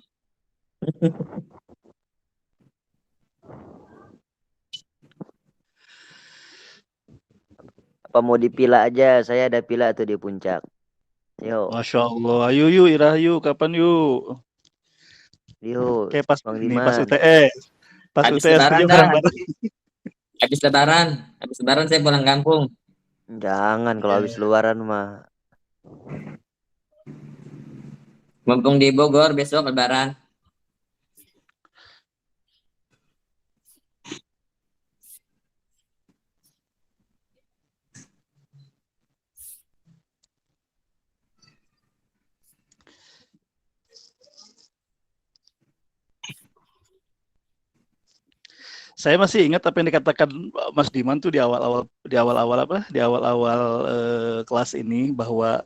Apa mau dipila aja? Saya ada pila tuh di puncak. Yuk, Masya Allah. Ayo yuk Irah yuk. Kapan yuk? yuk, Kayak pas Bang ini pas Diman. UTS. Pas Habis UTS lebaran kerja dah. bareng-bareng. Habis lebaran saya pulang kampung. Jangan kalau habis luaran mah. Mumpung di Bogor besok lebaran. Saya masih ingat apa yang dikatakan Mas Diman tuh di awal-awal kelas ini, bahwa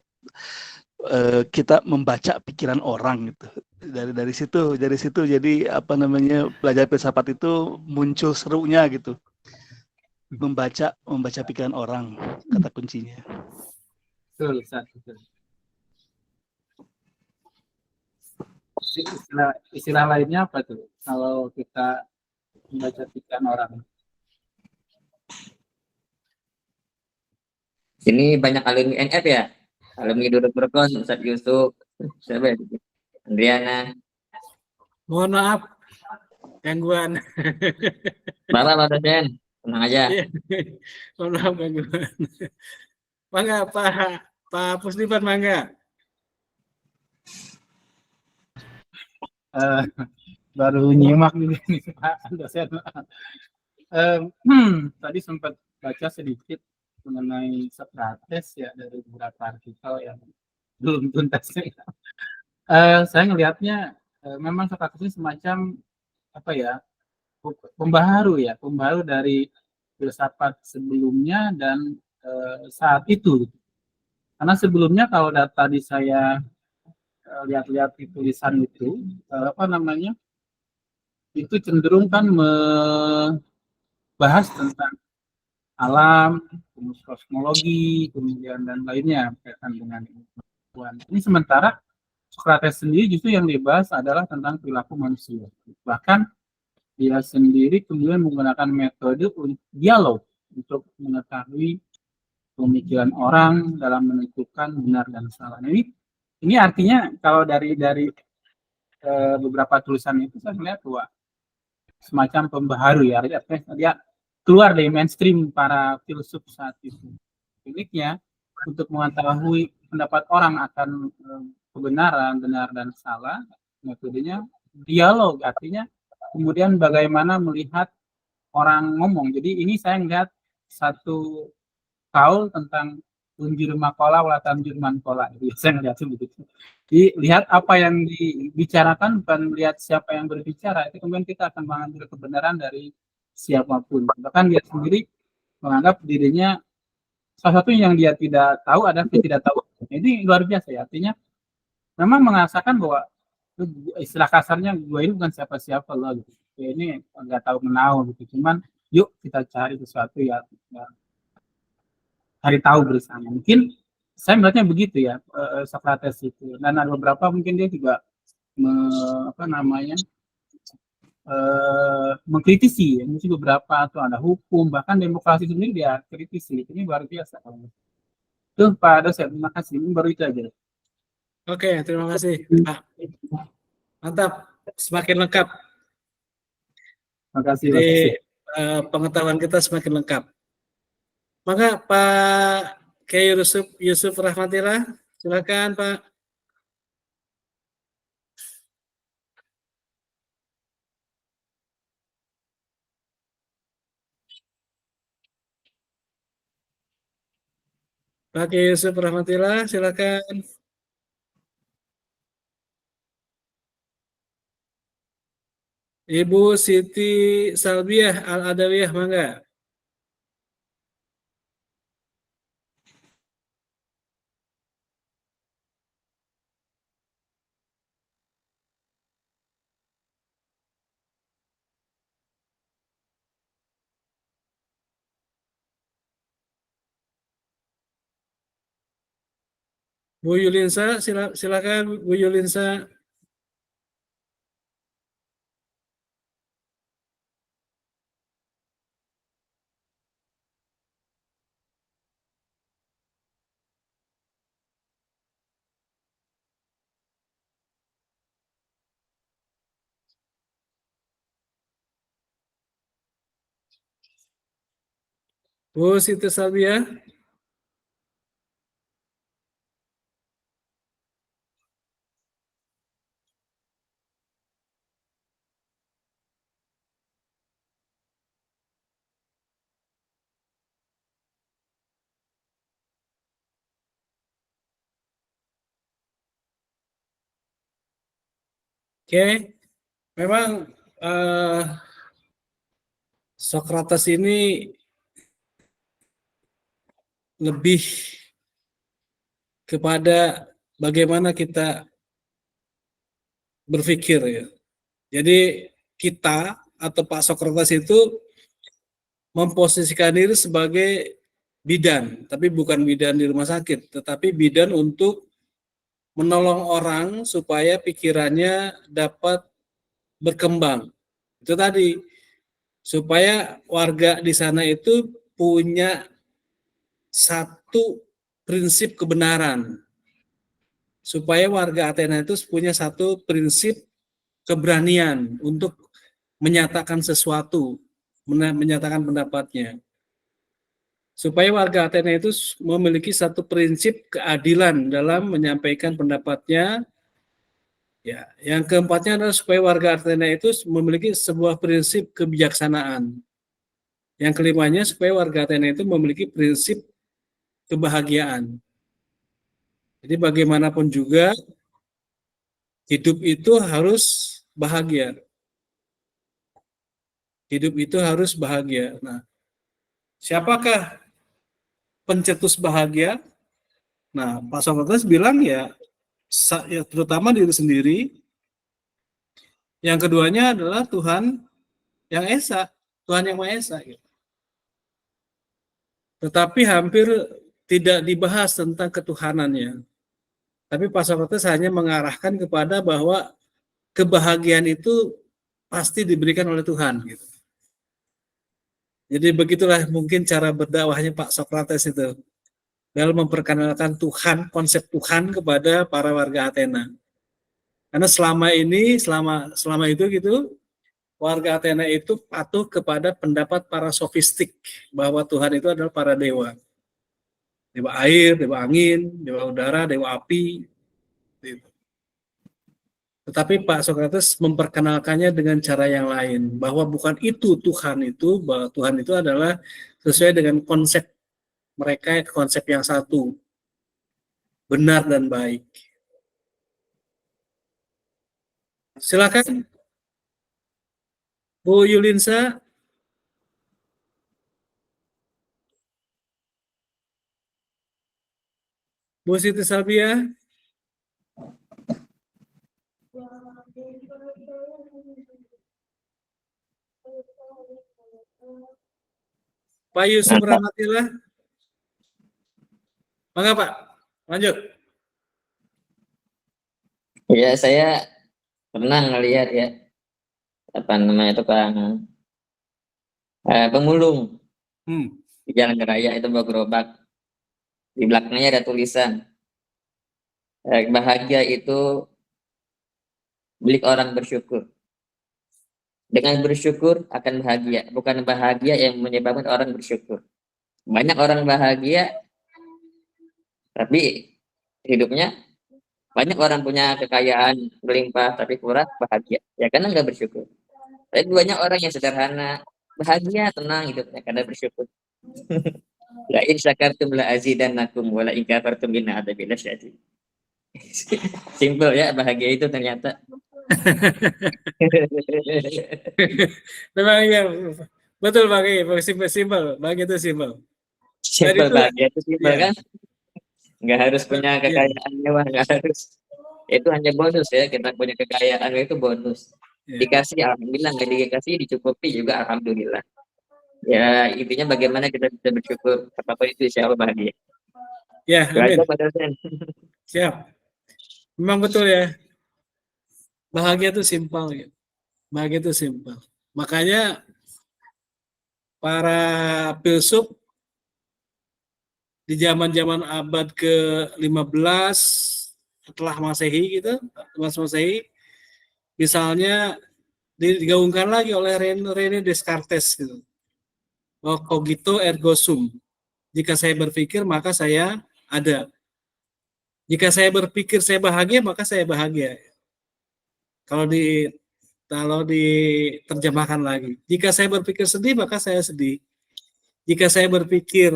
kita membaca pikiran orang gitu. Dari situ jadi apa namanya, belajar filsafat itu muncul serunya gitu. Membaca pikiran orang, kata kuncinya. Betul, Ustaz, betul. Istilah lainnya apa tuh? Kalau kita membaca pikiran orang. Sini banyak alumni NF ya. Alumni duduk berkon, Ustaz Yusuf, siapa ya? Andriana. Mohon maaf, gangguan. Bapak Pak dosen, tenang aja. Iya. Mohon maaf gangguan. Mangga Pak Pusdiman, mangga. Baru nyimak juga nih Pak dosen. Tadi sempat baca sedikit mengenai Sokrates ya, dari beberapa artikel yang belum tuntas. Saya ngelihatnya memang Sokrates ini semacam apa ya, pembaharu dari filsafat sebelumnya dan saat itu. Karena sebelumnya kalau tadi saya lihat-lihat di tulisan itu, apa namanya, itu cenderung kan membahas tentang alam, kosmologi, kemudian dan lainnya berkaitan dengan pengetahuan. Ini sementara Sokrates sendiri justru yang dibahas adalah tentang perilaku manusia. Bahkan dia sendiri kemudian menggunakan metode dialog untuk mengetahui pemikiran orang dalam menentukan benar dan salah. Nah, ini artinya kalau dari beberapa tulisan itu saya melihat bahwa semacam pembaharu ya, artinya dia keluar dari mainstream para filsuf saat itu. Uniknya untuk mengetahui pendapat orang akan kebenaran, benar dan salah, metodenya dialog, artinya kemudian bagaimana melihat orang ngomong. Jadi ini saya melihat satu kaul tentang unjur makola walatamjur mankola. Saya melihat begitu. Jadi lihat apa yang dibicarakan, bukan melihat siapa yang berbicara. Itu kemudian kita akan mengambil kebenaran dari siapapun. Bahkan dia sendiri menganggap dirinya salah satu yang dia tidak tahu adalah ketidaktahuan. Ini luar biasa ya. Artinya memang merasakan bahwa istilah kasarnya gue ini bukan siapa-siapa loh gitu. Ya, ini nggak tahu menau gitu. Cuman yuk kita cari sesuatu ya cari tahu bersama. Mungkin saya melihatnya begitu ya, Socrates itu. Dan ada beberapa mungkin dia juga apa namanya, mengkritisi ya, mungkin beberapa atau ada hukum, bahkan demokrasi sendiri dia kritisi. Ini luar biasa. Itu Pak Dosen, terima kasih. Ini baru itu aja. Oke, terima kasih Pak. Mantap, semakin lengkap. Terima kasih. Jadi pengetahuan kita semakin lengkap. Maka Pak Kiai Yusuf Rahmatillah, silakan Pak. Pak Kiai Yusuf Rahmatillah, silakan. Ibu Siti Salbiah Al-Adawiyah, mangga. Bu Yulinsa, silakan Bu Yulinsa. Bu Siti Salbiah. Oke, memang Socrates ini lebih kepada bagaimana kita berpikir ya. Jadi kita atau Pak Socrates itu memposisikan diri sebagai bidan, tapi bukan bidan di rumah sakit, tetapi bidan untuk menolong orang supaya pikirannya dapat berkembang. Itu tadi, supaya warga di sana itu punya satu prinsip kebenaran. Supaya warga Athena itu punya satu prinsip keberanian untuk menyatakan sesuatu, menyatakan pendapatnya. Supaya warga Athena itu memiliki satu prinsip keadilan dalam menyampaikan pendapatnya. Ya, yang keempatnya adalah supaya warga Athena itu memiliki sebuah prinsip kebijaksanaan. Yang kelimanya supaya warga Athena itu memiliki prinsip kebahagiaan. Jadi bagaimanapun juga hidup itu harus bahagia. Hidup itu harus bahagia. Nah, siapakah pencetus bahagia? Nah, Pak Socrates bilang ya terutama diri sendiri. Yang keduanya adalah Tuhan yang Esa, Tuhan yang Maha Esa. Gitu. Tetapi hampir tidak dibahas tentang ketuhanannya. Tapi Pak Socrates hanya mengarahkan kepada bahwa kebahagiaan itu pasti diberikan oleh Tuhan. Gitu. Jadi begitulah mungkin cara berdakwahnya Pak Socrates itu dalam memperkenalkan Tuhan, konsep Tuhan kepada para warga Athena. Karena selama ini, selama itu gitu, warga Athena itu patuh kepada pendapat para sofistik bahwa Tuhan itu adalah para dewa. Dewa air, dewa angin, dewa udara, dewa api. Gitu. Tetapi Pak Socrates memperkenalkannya dengan cara yang lain, bahwa bukan itu Tuhan itu, bahwa Tuhan itu adalah sesuai dengan konsep mereka, konsep yang satu, benar dan baik. Silakan Bu Yulinsa. Bu Siti Salbiah. Pak Yusuf Rahmatillah. Mangga Pak. Lanjut. Ya, saya pernah ngelihat ya, apa namanya, tukang pemulung Hmm. di jalan raya itu bawa gerobak. Di belakangnya ada tulisan, bahagia itu milik orang bersyukur. Dengan bersyukur akan bahagia, bukan bahagia yang menyebabkan orang bersyukur. Banyak orang bahagia, tapi hidupnya, banyak orang punya kekayaan berlimpah tapi kurang bahagia, ya karena nggak bersyukur. Tapi banyak orang yang sederhana, bahagia, tenang hidupnya karena bersyukur. La in syakartum la azidannakum wa la in kafartum inna adzabi lasyadid. Simple ya, bahagia itu ternyata. Memang iya, betul Bang, simpel, bahagia itu simpel. Simple, itu- bahagia itu simple Iya. kan? Nggak harus punya kekayaan mewah, nggak harus. Itu hanya bonus ya, kita punya kekayaan itu bonus. Iya. Dikasih alhamdulillah, nggak dikasih dicukupi juga alhamdulillah. Ya intinya bagaimana kita bisa bersyukur apapun itu, insya Allah bahagia. Ya, Itu aja amin. Pak dosen. Siap. Memang betul ya. Bahagia itu simpel gitu. Bahagia itu simpel. Makanya para filsuf di zaman-zaman abad ke-15 setelah Masehi gitu, Masehi, misalnya digaungkan lagi oleh René Descartes gitu. Bahwa cogito ergo sum. Jika saya berpikir maka saya ada. Jika saya berpikir saya bahagia maka saya bahagia. Kalau diterjemahkan lagi. Jika saya berpikir sedih maka saya sedih. Jika saya berpikir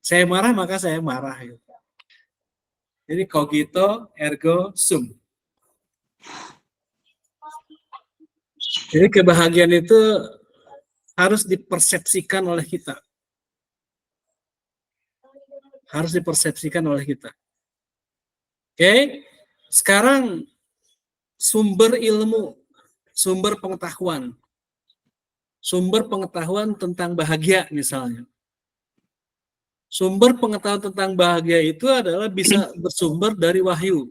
saya marah maka saya marah. Jadi cogito ergo sum. Jadi kebahagiaan itu harus dipersepsikan oleh kita. Harus dipersepsikan oleh kita. Oke, sekarang sumber ilmu, sumber pengetahuan tentang bahagia misalnya. Sumber pengetahuan tentang bahagia itu adalah bisa bersumber dari wahyu.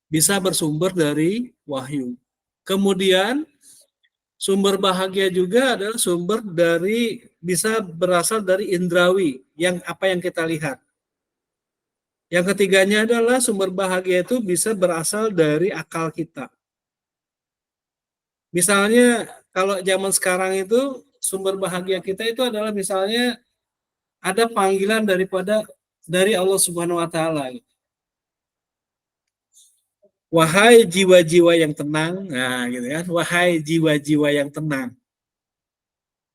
Bisa bersumber dari wahyu. Kemudian sumber bahagia juga adalah sumber dari, bisa berasal dari indrawi, yang apa yang kita lihat. Yang ketiganya adalah sumber bahagia itu bisa berasal dari akal kita. Misalnya kalau zaman sekarang itu sumber bahagia kita itu adalah misalnya ada panggilan dari Allah Subhanahu wa taala. Wahai jiwa-jiwa yang tenang, nah gitu kan, wahai jiwa-jiwa yang tenang.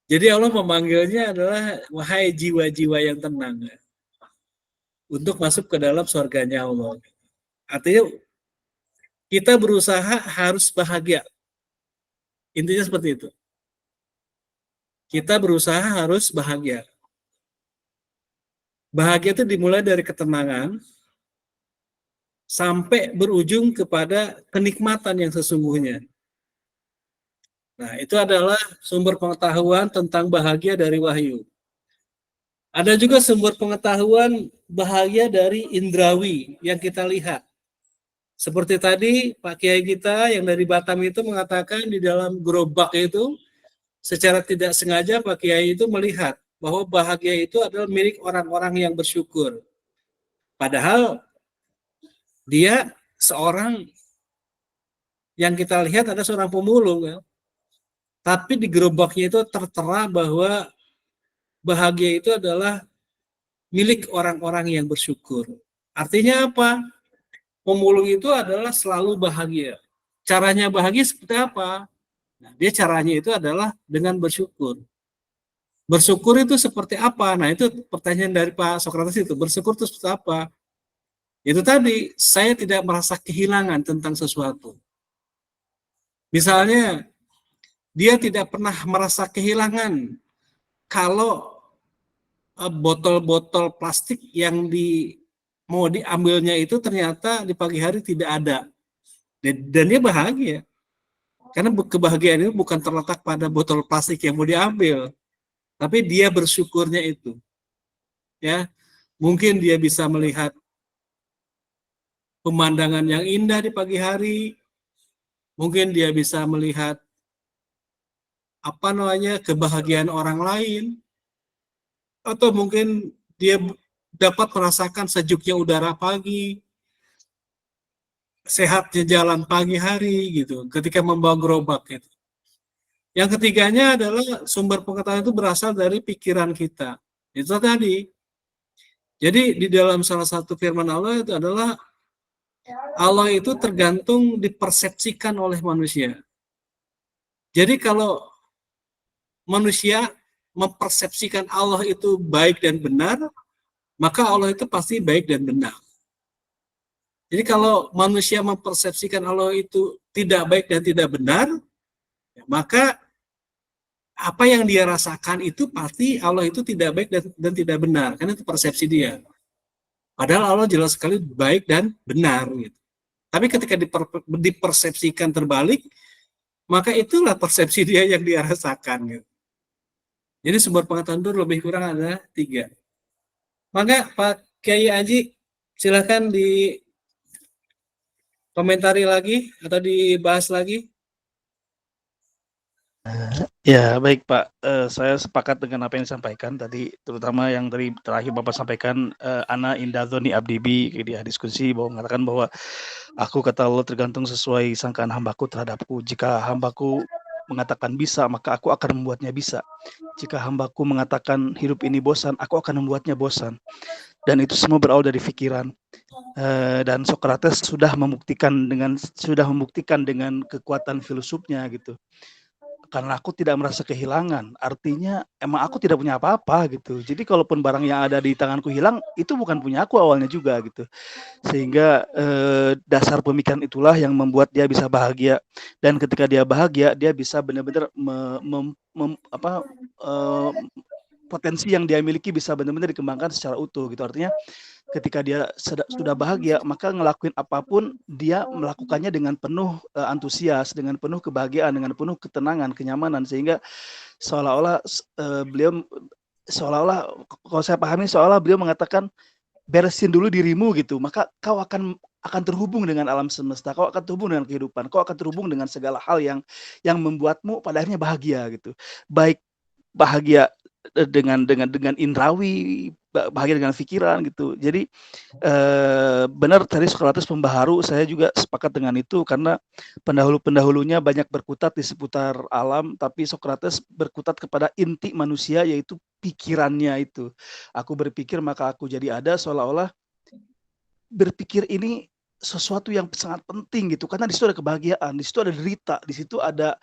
Jadi Allah memanggilnya adalah wahai jiwa-jiwa yang tenang, untuk masuk ke dalam surganya Allah. Artinya kita berusaha harus bahagia. Intinya seperti itu. Kita berusaha harus bahagia. Bahagia itu dimulai dari ketenangan sampai berujung kepada kenikmatan yang sesungguhnya. Nah, itu adalah sumber pengetahuan tentang bahagia dari wahyu. Ada juga sumber pengetahuan bahagia dari indrawi yang kita lihat. Seperti tadi Pak Kiai kita yang dari Batam itu mengatakan di dalam gerobak itu, secara tidak sengaja Pak Kiai itu melihat bahwa bahagia itu adalah milik orang-orang yang bersyukur. Padahal dia seorang yang kita lihat ada seorang pemulung, ya. Tapi di gerobaknya itu tertera bahwa bahagia itu adalah milik orang-orang yang bersyukur. Artinya apa? Pemulung itu adalah selalu bahagia. Caranya bahagia seperti apa? Nah, dia caranya itu adalah dengan bersyukur. Bersyukur itu seperti apa? Nah, itu pertanyaan dari Pak Sokrates itu. Bersyukur itu seperti apa? Itu tadi, saya tidak merasa kehilangan tentang sesuatu. Misalnya, dia tidak pernah merasa kehilangan kalau botol-botol plastik yang mau diambilnya itu ternyata di pagi hari tidak ada. Dan dia bahagia. Karena kebahagiaan itu bukan terletak pada botol plastik yang mau diambil, tapi dia bersyukurnya itu. Ya. Mungkin dia bisa melihat pemandangan yang indah di pagi hari. Mungkin dia bisa melihat kebahagiaan orang lain, atau mungkin dia dapat merasakan sejuknya udara pagi, sehatnya jalan pagi hari gitu, ketika membawa gerobak gitu. Yang ketiganya adalah sumber pengetahuan itu berasal dari pikiran kita. Itu tadi. Jadi di dalam salah satu firman Allah itu adalah Allah itu tergantung dipersepsikan oleh manusia. Jadi kalau manusia mempersepsikan Allah itu baik dan benar, maka Allah itu pasti baik dan benar. Jadi kalau manusia mempersepsikan Allah itu tidak baik dan tidak benar, maka apa yang dia rasakan itu pasti Allah itu tidak baik dan tidak benar, karena itu persepsi dia. Padahal Allah jelas sekali baik dan benar gitu. Tapi ketika dipersepsikan terbalik, maka itulah persepsi dia yang dia rasakan gitu. Jadi sumber pengetahuan itu lebih kurang ada 3. Maka Pak Kiai Aji, silakan dikomentari lagi atau dibahas lagi. Ya, baik Pak. Saya sepakat dengan apa yang disampaikan tadi, terutama yang dari terakhir Bapak sampaikan, ana inda dzoni abdi bi, dia diskusi bahwa mengatakan bahwa aku kata Allah tergantung sesuai sangkaan hambaku terhadapku. Jika hambaku mengatakan bisa, maka aku akan membuatnya bisa. Jika hambaku mengatakan hidup ini bosan, aku akan membuatnya bosan. Dan itu semua berawal dari pikiran. Dan Socrates sudah membuktikan dengan kekuatan filsufnya gitu. Karena aku tidak merasa kehilangan, artinya emang aku tidak punya apa-apa gitu. Jadi kalaupun barang yang ada di tanganku hilang, itu bukan punya aku awalnya juga gitu. Sehingga dasar pemikiran itulah yang membuat dia bisa bahagia. Dan ketika dia bahagia, dia bisa benar-benar potensi yang dia miliki bisa benar-benar dikembangkan secara utuh gitu. Artinya ketika dia sudah bahagia, maka ngelakuin apapun dia melakukannya dengan penuh antusias, dengan penuh kebahagiaan, dengan penuh ketenangan, kenyamanan, sehingga seolah-olah kalau saya pahami seolah beliau mengatakan beresin dulu dirimu gitu, maka kau akan terhubung dengan alam semesta, kau akan terhubung dengan kehidupan, kau akan terhubung dengan segala hal yang membuatmu pada akhirnya bahagia gitu. Baik bahagia dengan indrawi, bahagia dengan pikiran gitu. Jadi benar tadi Socrates pembaharu, saya juga sepakat dengan itu karena pendahulunya banyak berkutat di seputar alam, tapi Socrates berkutat kepada inti manusia, yaitu pikirannya itu. Aku berpikir maka aku jadi ada, seolah-olah berpikir ini sesuatu yang sangat penting gitu, karena di situ ada kebahagiaan, di situ ada derita, di situ ada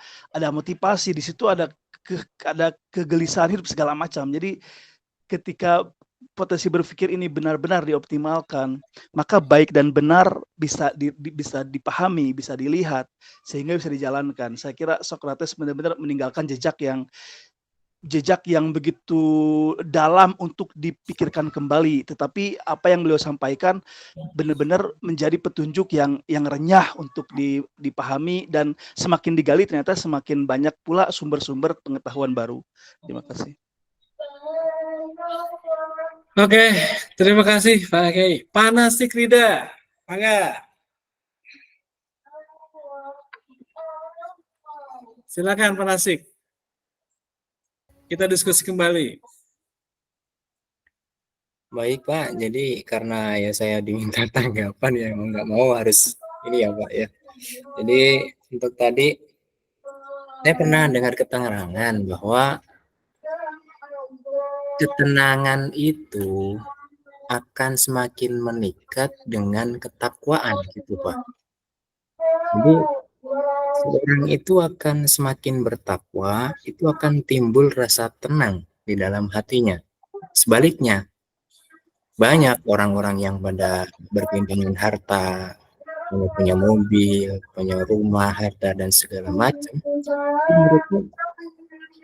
motivasi, di situ ada kegelisahan hidup segala macam. Jadi ketika potensi berpikir ini benar-benar dioptimalkan, maka baik dan benar bisa dipahami, bisa dilihat, sehingga bisa dijalankan. Saya kira Socrates benar-benar meninggalkan jejak yang begitu dalam untuk dipikirkan kembali, tetapi apa yang beliau sampaikan benar-benar menjadi petunjuk yang renyah untuk dipahami, dan semakin digali ternyata semakin banyak pula sumber-sumber pengetahuan baru. Terima kasih. Oke, terima kasih Pak Kiai. Pak Nasik Rida, mangga. Silakan Pak Nasik. Kita diskusi kembali. Baik Pak, jadi karena ya saya diminta tanggapan ya mau nggak mau harus ini ya Pak ya. Jadi untuk tadi saya pernah dengar keterangan bahwa ketenangan itu akan semakin meningkat dengan ketakwaan gitu Pak. Jadi seorang itu akan semakin bertakwa, itu akan timbul rasa tenang di dalam hatinya. Sebaliknya, banyak orang-orang yang pada berpindah harta, punya mobil, punya rumah, harta dan segala macam,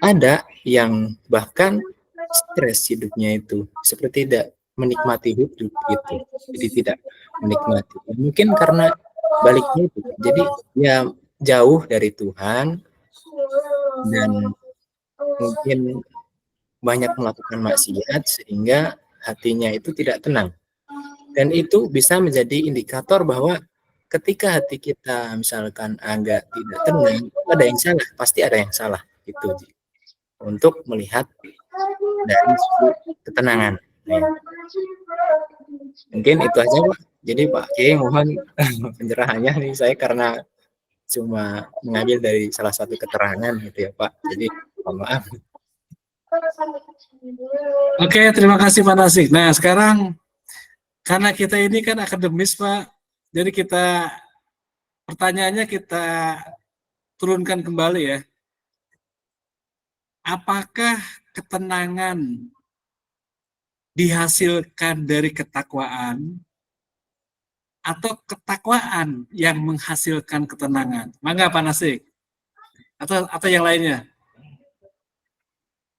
ada yang bahkan stres hidupnya itu, seperti tidak menikmati hidup gitu, jadi tidak menikmati. Mungkin karena baliknya itu, jadi ya jauh dari Tuhan dan mungkin banyak melakukan maksiat sehingga hatinya itu tidak tenang. Dan itu bisa menjadi indikator bahwa ketika hati kita misalkan agak tidak tenang, ada yang salah, pasti ada yang salah gitu. Untuk melihat dari sisi ketenangan. Nah, mungkin itu aja Pak. Jadi Pak Kiai mohon pencerahannya nih, saya karena cuma mengambil dari salah satu keterangan gitu ya Pak. Jadi mohon maaf. Oke, terima kasih Pak Nasik. Nah, sekarang karena kita ini kan akademis Pak, jadi pertanyaannya kita turunkan kembali ya. Apakah ketenangan dihasilkan dari ketakwaan atau ketakwaan yang menghasilkan ketenangan? Mangga Pak Nasik. Atau yang lainnya?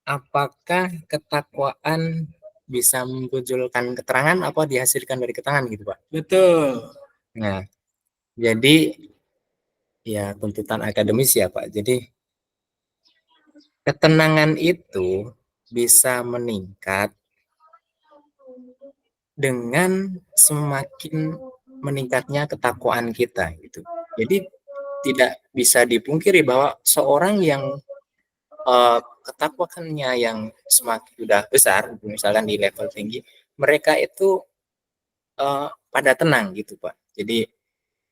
Apakah ketakwaan bisa memunculkan keterangan apa dihasilkan dari keterangan gitu Pak? Betul. Nah, jadi ya tuntutan akademis ya Pak. Jadi ketenangan itu bisa meningkat dengan semakin meningkatnya ketakwaan kita gitu. Jadi tidak bisa dipungkiri bahwa seorang yang ketakwaannya yang semakin sudah besar, misalkan di level tinggi, mereka itu pada tenang gitu Pak. Jadi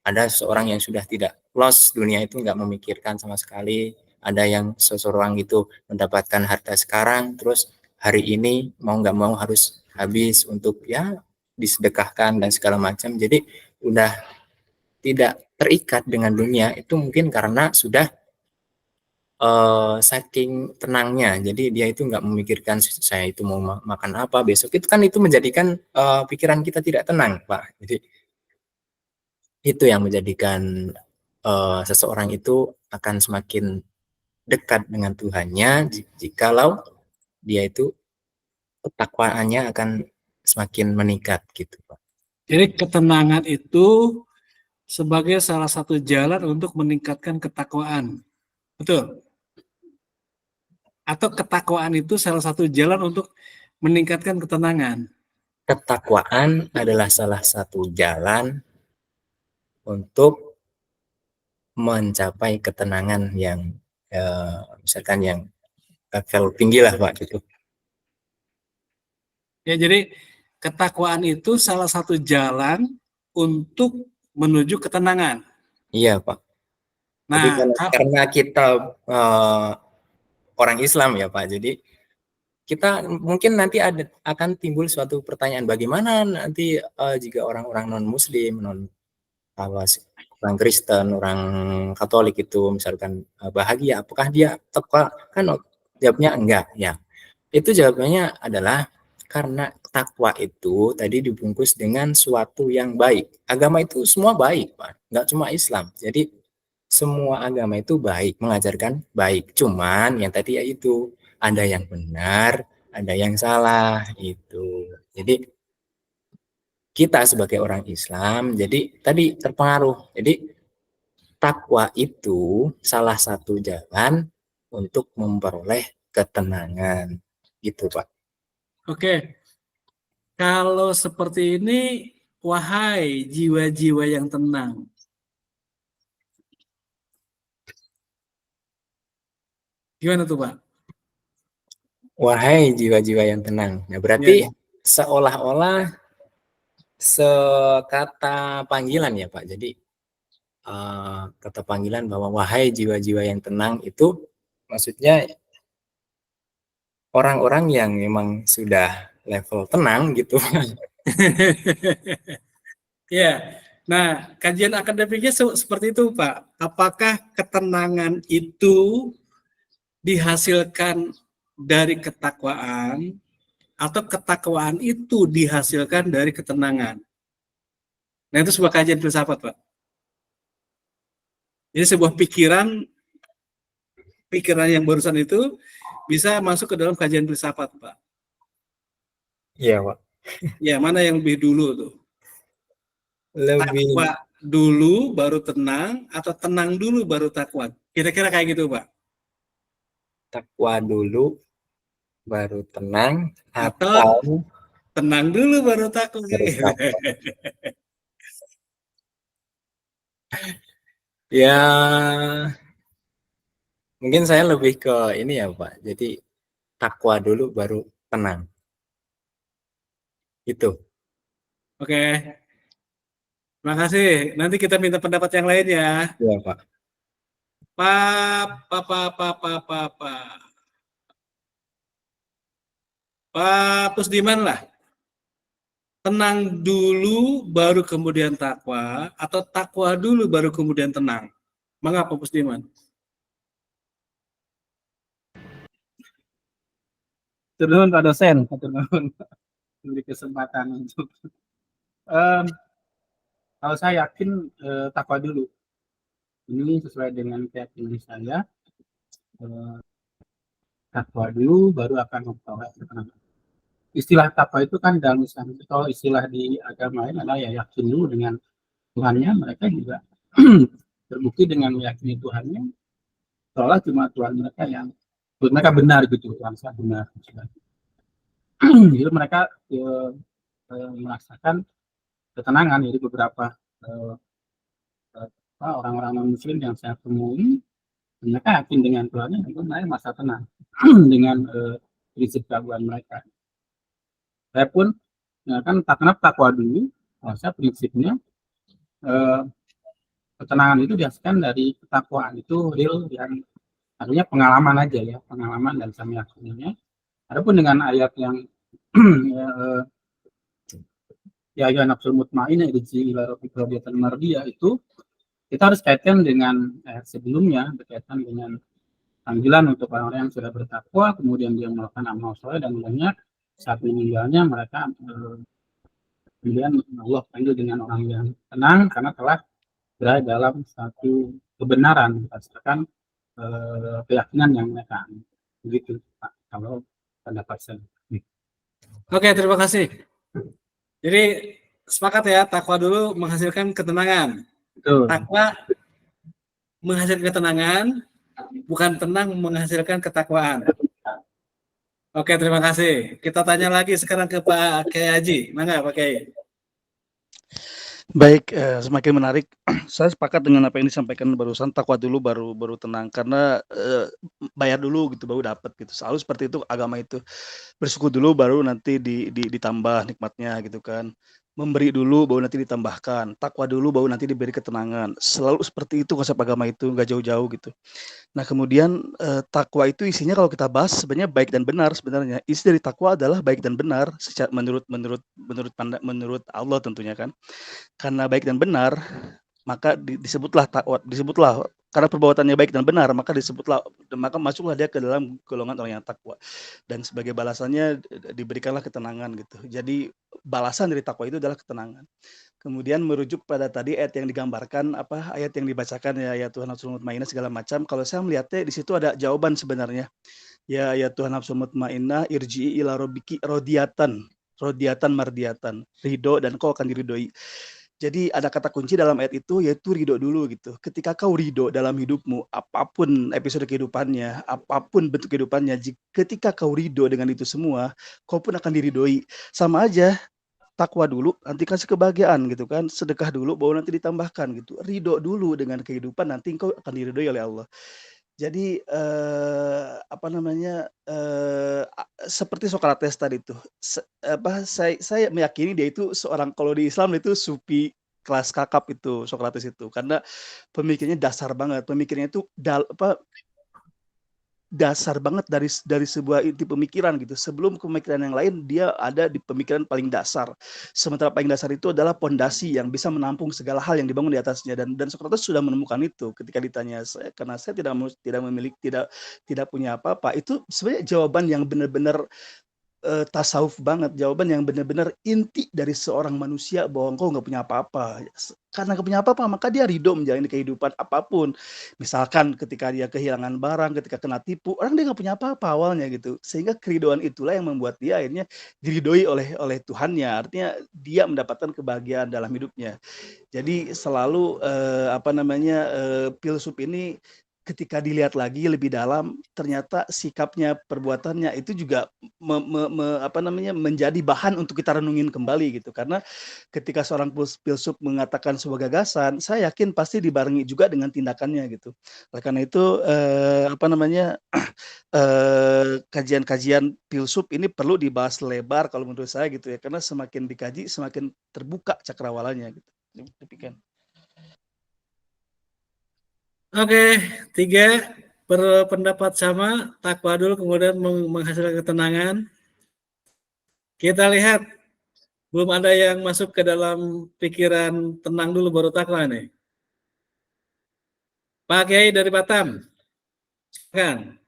ada seseorang yang sudah tidak lost, dunia itu nggak memikirkan sama sekali. Ada yang seseorang itu mendapatkan harta sekarang, terus hari ini mau nggak mau harus habis untuk ya disedekahkan dan segala macam. Jadi udah tidak terikat dengan dunia, itu mungkin karena sudah saking tenangnya, jadi dia itu nggak memikirkan saya itu mau makan apa besok, itu kan itu menjadikan pikiran kita tidak tenang Pak. Jadi itu yang menjadikan seseorang itu akan semakin dekat dengan Tuhannya jikalau dia itu ketakwaannya akan semakin meningkat gitu Pak. Jadi ketenangan itu sebagai salah satu jalan untuk meningkatkan ketakwaan. Betul? Atau ketakwaan itu salah satu jalan untuk meningkatkan ketenangan? Ketakwaan adalah salah satu jalan untuk mencapai ketenangan yang misalkan yang level tinggi lah Pak gitu. Ya, jadi ketakwaan itu salah satu jalan untuk menuju ketenangan. Iya Pak. Tapi Nah, karena kita orang Islam ya Pak, jadi kita mungkin nanti akan timbul suatu pertanyaan, bagaimana nanti jika orang-orang non Muslim, orang Kristen, orang Katolik itu misalkan bahagia, apakah dia takwa? Kan jawabnya enggak ya. Itu jawabannya adalah karena takwa itu tadi dibungkus dengan suatu yang baik. Agama itu semua baik Pak, enggak cuma Islam. Jadi semua agama itu baik, mengajarkan baik. Cuman yang tadi yaitu ada yang benar, ada yang salah itu. Jadi kita sebagai orang Islam jadi tadi terpengaruh. Jadi takwa itu salah satu jalan untuk memperoleh ketenangan. Gitu, Pak. oke. Kalau seperti ini, wahai jiwa-jiwa yang tenang. Gimana tuh, Pak? Wahai jiwa-jiwa yang tenang. Nah, berarti seolah-olah sekata panggilan ya, Pak. Jadi kata panggilan bahwa wahai jiwa-jiwa yang tenang itu maksudnya orang-orang yang memang sudah level tenang gitu. Ya, nah kajian akademiknya seperti itu Pak. Apakah ketenangan itu dihasilkan dari ketakwaan atau ketakwaan itu dihasilkan dari ketenangan? Nah itu sebuah kajian filsafat Pak. Jadi sebuah pikiran yang barusan itu bisa masuk ke dalam kajian filsafat Pak. Iya, Pak. Ya, mana yang lebih dulu tuh? Lebih Takwa dulu baru tenang atau tenang dulu baru takwa? Kira-kira kayak gitu, Pak. takwa dulu baru tenang Atau tenang dulu baru takwa. Baru takwa. Ya, mungkin saya lebih ke ini ya Pak. Jadi takwa dulu baru tenang. Itu. Oke, makasih. Nanti kita minta pendapat yang lain ya. Ya Pak. Pak Pusdiman lah. Tenang dulu baru kemudian takwa atau takwa dulu baru kemudian tenang. Mengapa Pusdiman? Turun Pak dosen, turun beri kesempatan untuk kalau saya yakin takwa dulu. Ini sesuai dengan keyakinan saya. Takwa dulu baru akan memperoleh ketenangan. Istilah takwa itu kan dalam Islam, kalau istilah di agama lain adalah ya yakin dulu dengan Tuhannya. Mereka juga terbukti dengan meyakini Tuhannya, seolah cuma Tuhan mereka yang menurut mereka benar gitu, Tuhan saya benar. Jadi mereka merasakan ketenangan. Jadi beberapa orang-orang non-muslim yang saya temui, mereka yakin dengan Tuhannya, itu mereka merasa tenang dengan prinsip keagungan mereka. Saya pun kan kenapa takwa dulu, saya prinsipnya ketenangan itu dihasilkan dari ketakwaan, itu real, yang artinya pengalaman aja ya, pengalaman dan saya meyakininya. Adapun dengan ayat yang ya nafsul mutmainnah irji'i ila rabbika radiyatan mardiyah, itu kita harus kaitkan dengan ayat sebelumnya, berkaitan dengan panggilan untuk orang-orang yang sudah bertakwa, kemudian dia melakukan amal soleh dan banyak saat meninggalnya mereka kemudian Allah panggil dengan orang yang tenang karena telah berada dalam satu kebenaran berdasarkan keyakinan yang mereka anut. Begitu Pak, kalau pendapat saya. Oke, terima kasih. Jadi sepakat ya, takwa dulu menghasilkan ketenangan. Betul. Takwa menghasilkan ketenangan, bukan tenang menghasilkan ketakwaan. Oke, terima kasih. Kita tanya lagi sekarang ke Pak Kiai Haji. Mana Pak Kiai? Baik, semakin menarik. Saya sepakat dengan apa yang disampaikan barusan, takwa dulu baru tenang. Karena bayar dulu gitu baru dapat gitu. Selalu seperti itu agama itu. Bersyukur dulu baru nanti ditambah nikmatnya gitu kan. Memberi dulu baru nanti ditambahkan. Takwa dulu baru nanti diberi ketenangan. Selalu seperti itu konsep agama itu, nggak jauh-jauh gitu. Nah kemudian takwa itu isinya kalau kita bahas sebenarnya baik dan benar sebenarnya. Isi dari takwa adalah baik dan benar menurut Allah tentunya kan. Karena baik dan benar maka disebutlah takwa, disebutlah karena perbuatannya baik dan benar maka masuklah dia ke dalam golongan orang yang takwa, dan sebagai balasannya diberikanlah ketenangan gitu. Jadi balasan dari takwa itu adalah ketenangan. Kemudian merujuk pada tadi ayat yang digambarkan, ayat yang dibacakan ya Tuhan nafsul mutmainnah segala macam. Kalau saya melihatnya di situ ada jawaban sebenarnya. Ya Tuhan nafsul mutmainnah irji'i ila rabbiki radiyatan mardiyatan, ridho dan kau akan diridhoi. Jadi ada kata kunci dalam ayat itu yaitu ridho dulu gitu. Ketika kau ridho dalam hidupmu, apapun episode kehidupannya, apapun bentuk kehidupannya, ketika kau ridho dengan itu semua, kau pun akan diridhoi. Sama aja, takwa dulu, nanti kasih kebahagiaan gitu kan. Sedekah dulu, baru nanti ditambahkan gitu. Ridho dulu dengan kehidupan, nanti kau akan diridhoi oleh Allah. Jadi seperti Sokrates tadi tuh, saya meyakini dia itu seorang, kalau di Islam itu sufi kelas kakap itu Sokrates itu, karena pemikirannya dasar banget, pemikirannya itu dasar banget dari sebuah inti pemikiran gitu. Sebelum pemikiran yang lain dia ada di pemikiran paling dasar. Sementara paling dasar itu adalah pondasi yang bisa menampung segala hal yang dibangun di atasnya, dan Sokrates sudah menemukan itu ketika ditanya karena saya tidak punya apa-apa. Itu sebenarnya jawaban yang benar-benar tasawuf banget, jawaban yang benar-benar inti dari seorang manusia bahwa engkau nggak punya apa-apa. Karena nggak punya apa-apa, maka dia ridho menjalani kehidupan apapun. Misalkan ketika dia kehilangan barang, ketika kena tipu, orang dia nggak punya apa-apa awalnya gitu. Sehingga keridhoan itulah yang membuat dia akhirnya diridhoi oleh Tuhannya. Artinya dia mendapatkan kebahagiaan dalam hidupnya. Jadi selalu filsuf ini ketika dilihat lagi lebih dalam, ternyata sikapnya, perbuatannya itu juga menjadi bahan untuk kita renungin kembali gitu. Karena ketika seorang filsuf mengatakan sebuah gagasan, saya yakin pasti dibarengi juga dengan tindakannya gitu. Oleh karena itu, kajian-kajian filsuf ini perlu dibahas lebar kalau menurut saya gitu ya, karena semakin dikaji semakin terbuka cakrawalanya gitu. Demikian. Oke, 3 berpendapat sama, takwa dulu kemudian menghasilkan ketenangan. Kita lihat, belum ada yang masuk ke dalam pikiran tenang dulu baru takwa nih. Pak Kiai dari Batam, kan?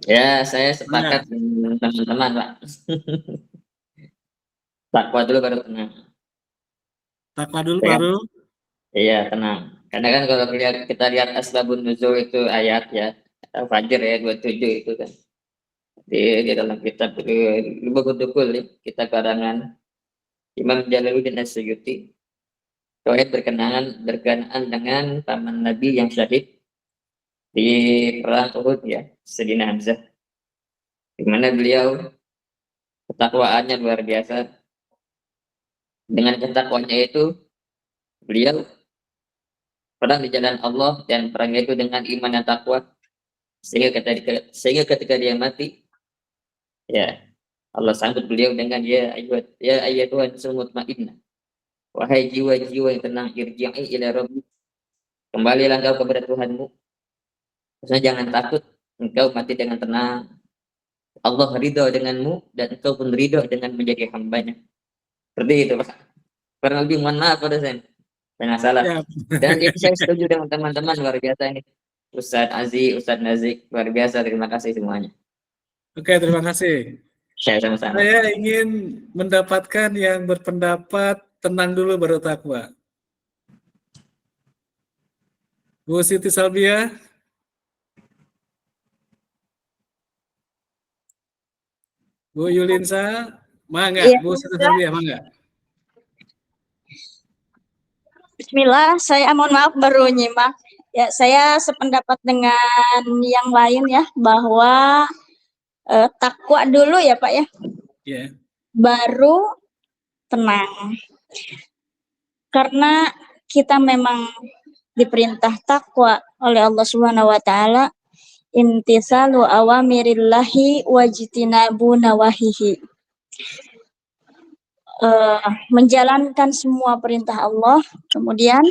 Ya, saya sepakat dengan teman-teman, Pak. Takwa dulu baru tenang. Takwa dulu Ya. baru. Iya, tenang. Karena kan kalau kita lihat asbabun nuzul itu ayat ya, Fajr ya 27 itu kan. Di dalam kitab Lubukul ya, kita karangan Imam Jalaluddin As-Suyuti. Ayat berkenaan dengan paman Nabi yang syahid di perang Uhud ya, Sayyidina Hamzah. Di mana beliau ketakwaannya luar biasa. Dengan ketakwaannya itu beliau perang di jalan Allah dan perangnya itu dengan iman dan takwa sehingga ketika dia mati ya Allah sambut beliau dengan ya ayyatuhan sumut ma'inna, wahai jiwa-jiwa yang tenang, irji'i ila rabbi, kembalilah engkau kepada Tuhanmu. Maksudnya jangan takut, engkau mati dengan tenang, Allah ridho denganmu dan engkau pun ridho dengan menjadi hambanya. Seperti itu Pak. Kurang lebih, mohon maaf pada saya salah. Ya. Dan ini saya setuju dengan teman-teman, luar biasa ini. Ustadz Aziz, Ustadz Nazik, luar biasa, terima kasih semuanya. Oke, terima kasih. Saya sama-sama. Saya ingin mendapatkan yang berpendapat tenang dulu baru takwa. Bu Siti Salbia. Bu Yulinsa, mangga. Iya, Bu Siti Salbia, mangga. Bismillah, saya mohon maaf baru nyimak. Ya, saya sependapat dengan yang lain ya, bahwa takwa dulu ya Pak ya, Ya. baru tenang. Karena kita memang diperintah takwa oleh Allah Subhanahu wa taala, intisalu awamirillahi wajtinabu nawahihi. Menjalankan semua perintah Allah, kemudian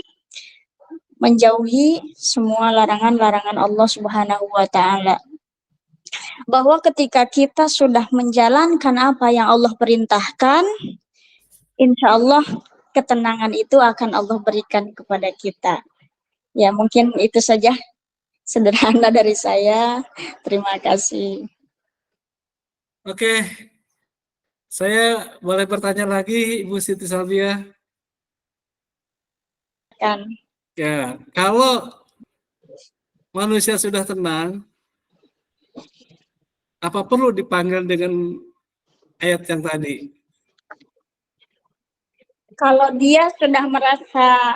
menjauhi semua larangan-larangan Allah Subhanahu wa taala. Bahwa ketika kita sudah menjalankan apa yang Allah perintahkan, insya Allah ketenangan itu akan Allah berikan kepada kita. Ya, mungkin itu saja sederhana dari saya. Terima kasih. Oke. Saya boleh bertanya lagi, Ibu Siti Salbia? Kan. Ya, kalau manusia sudah tenang, apa perlu dipanggil dengan ayat yang tadi? Kalau dia sudah merasa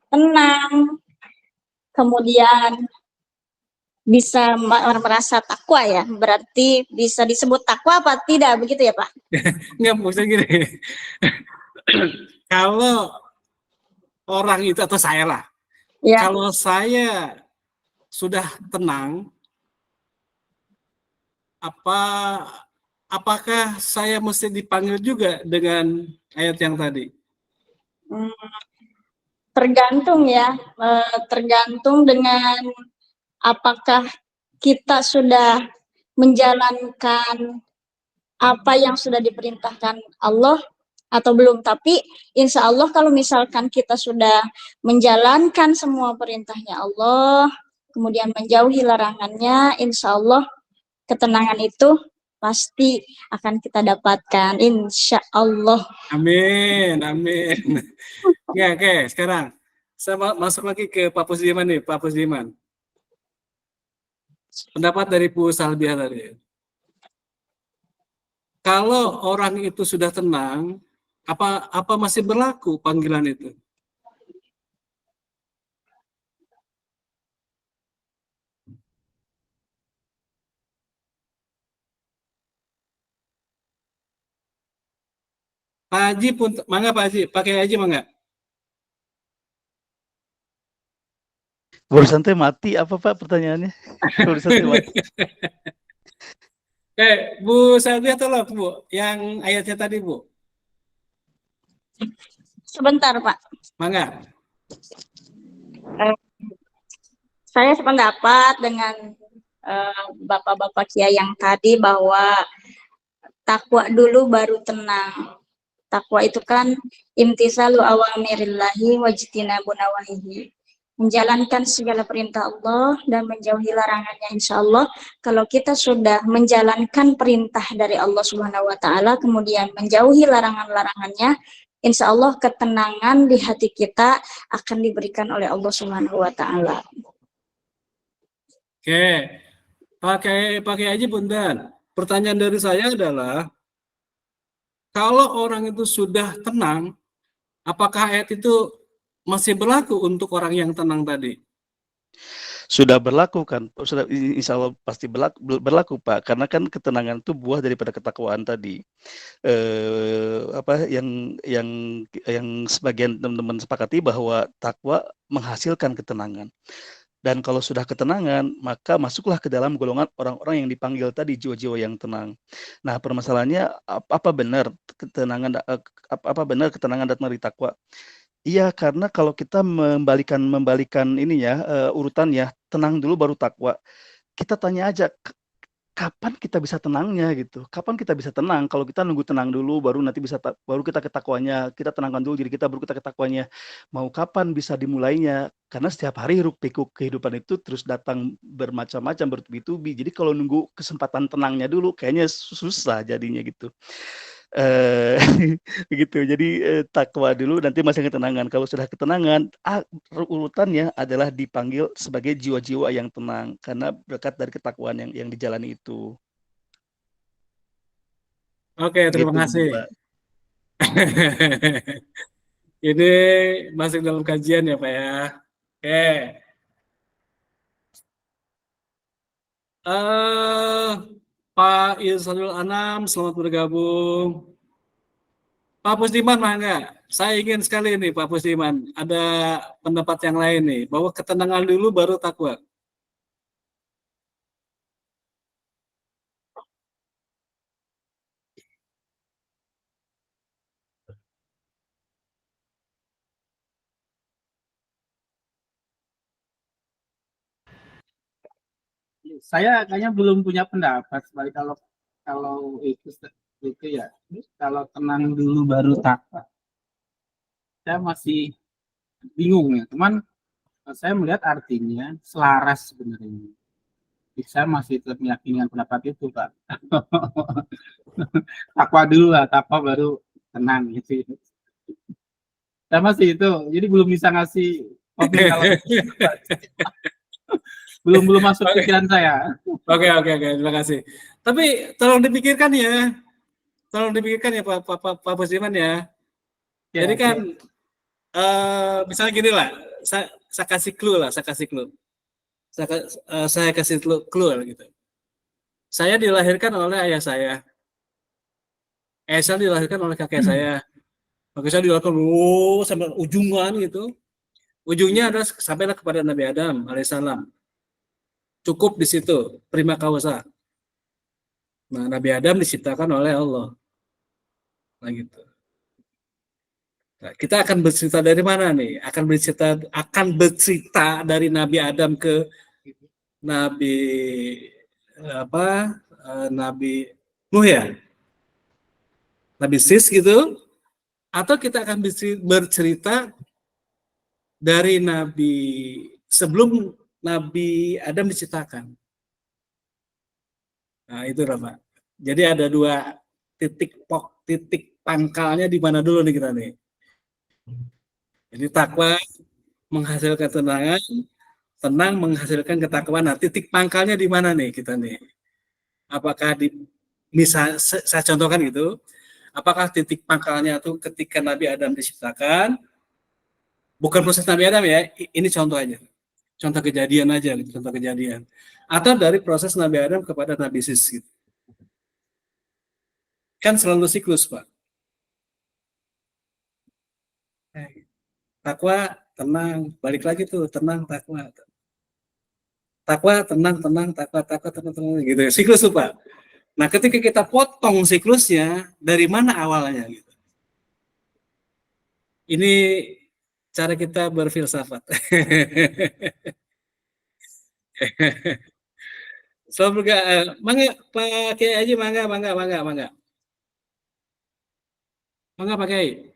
tenang, kemudian bisa merasa takwa ya, berarti bisa disebut takwa apa tidak, begitu ya Pak? Nggak, maksudnya gini. Kalau orang itu, atau saya lah, Ya. kalau saya sudah tenang, apakah saya mesti dipanggil juga dengan ayat yang tadi? Tergantung ya, tergantung dengan apakah kita sudah menjalankan apa yang sudah diperintahkan Allah atau belum. Tapi insya Allah kalau misalkan kita sudah menjalankan semua perintahnya Allah, kemudian menjauhi larangannya, insya Allah ketenangan itu pasti akan kita dapatkan, insya Allah. Amin, amin. Ya, oke, sekarang saya masuk lagi ke Pak Pusdiman nih, Pak Pusdiman. Pendapat dari Bu Salbia tadi. Kalau orang itu sudah tenang, apa masih berlaku panggilan itu? Pak Haji pun, mangga Pak Haji, pakai Haji mangga. Barusan teh mati apa Pak pertanyaannya? Barusan teh mati. Bu Salvia tolong Bu, yang ayatnya tadi Bu, Sebentar, Pak. mangga. Eh, Saya sependapat dengan Bapak-Bapak Kiai yang tadi bahwa takwa dulu baru tenang. Takwa itu kan imtisalu awamirillahi wajtinabu nawahihi. Menjalankan segala perintah Allah dan menjauhi larangannya, insya Allah. Kalau kita sudah menjalankan perintah dari Allah Subhanahu wa Ta'ala, kemudian menjauhi larangan-larangannya, insya Allah ketenangan di hati kita akan diberikan oleh Allah Subhanahu wa Ta'ala. Oke, pakai Haji punten. Pertanyaan dari saya adalah, kalau orang itu sudah tenang, apakah ayat itu masih berlaku untuk orang yang tenang tadi? Sudah berlaku kan, sudah insya Allah pasti berlaku Pak, karena kan ketenangan itu buah daripada ketakwaan tadi. Apa yang sebagian teman-teman sepakati bahwa takwa menghasilkan ketenangan. Dan kalau sudah ketenangan, maka masuklah ke dalam golongan orang-orang yang dipanggil tadi, jiwa-jiwa yang tenang. Nah, permasalahannya apa benar ketenangan datang dari takwa? Iya, karena kalau kita membalikan ininya urutannya, tenang dulu baru takwa. Kita tanya aja, kapan kita bisa tenangnya gitu? Kapan kita bisa tenang? Kalau kita nunggu tenang dulu, baru nanti baru kita ke takwanya. Kita tenangkan dulu diri kita, baru kita ke takwanya. Mau kapan bisa dimulainya? Karena setiap hari hiruk pikuk kehidupan itu terus datang bermacam-macam, bertubi-tubi. Jadi kalau nunggu kesempatan tenangnya dulu, kayaknya susah jadinya gitu. Begitu. Jadi takwa dulu, nanti masih ketenangan. Kalau sudah ketenangan, urutannya adalah dipanggil sebagai jiwa-jiwa yang tenang karena berkat dari ketakwaan yang dijalani itu. Oke, terima Gitu, kasih. Pak. Ini masuk dalam kajian ya Pak ya. Oke. Pak Irsanul Anam, selamat bergabung. Pak Pusdiman, mangga. Saya ingin sekali nih Pak Pusdiman, ada pendapat yang lain nih, bahwa ketenangan dulu baru takwa. Saya kayaknya belum punya pendapat. Sebagai kalau itu ya, kalau tenang dulu baru takwa. Saya masih bingung ya. Cuman saya melihat artinya selaras sebenarnya. Saya masih tetap meyakinkan pendapat itu, Pak. Takwa dulu lah, takwa baru tenang gitu. Saya masih itu, jadi belum bisa ngasih opini kalau belum masuk pikiran saya. Oke, terima kasih. Tapi tolong dipikirkan ya, Pak Pusdiman ya. Jadi kan misalnya gini lah, saya kasih clue. Saya kasih clue gitu. Saya dilahirkan oleh ayah saya. Saya dilahirkan oleh kakek saya. Kakek saya dilahirkan sampai ujungan gitu. Ujungnya adalah sampailah kepada Nabi Adam alaihissalam. Cukup di situ, prima causa. Nah, Nabi Adam diciptakan oleh Allah. Nah gitu. Nah, kita akan bercerita dari mana nih? Akan bercerita dari Nabi Adam ke Nabi Nabi Nuh ya? Nabi Sis gitu? Atau kita akan bercerita dari Nabi sebelum Nabi Adam diciptakan? Nah, itu Pak. Jadi ada dua titik pangkalnya di mana dulu nih kita nih. Jadi takwa menghasilkan ketenangan, tenang menghasilkan ketakwaan. Nah, titik pangkalnya di mana nih kita nih? Apakah misal saya contohkan gitu, apakah titik pangkalnya itu ketika Nabi Adam diciptakan? Bukan proses Nabi Adam ya, ini contoh aja. Contoh kejadian aja gitu, contoh kejadian. Atau dari proses Nabi Adam kepada Nabi Sis gitu. Kan selalu siklus, Pak. Takwa, tenang, balik lagi tuh, tenang, takwa. Takwa, tenang, tenang, takwa, tenang, gitu. Siklus tuh, Pak. Nah, ketika kita potong siklusnya, dari mana awalnya? Gitu. Ini cara kita berfilsafat. Semoga, mangga Pak Kiai Haji, mangga. Mangga Pak Kiai.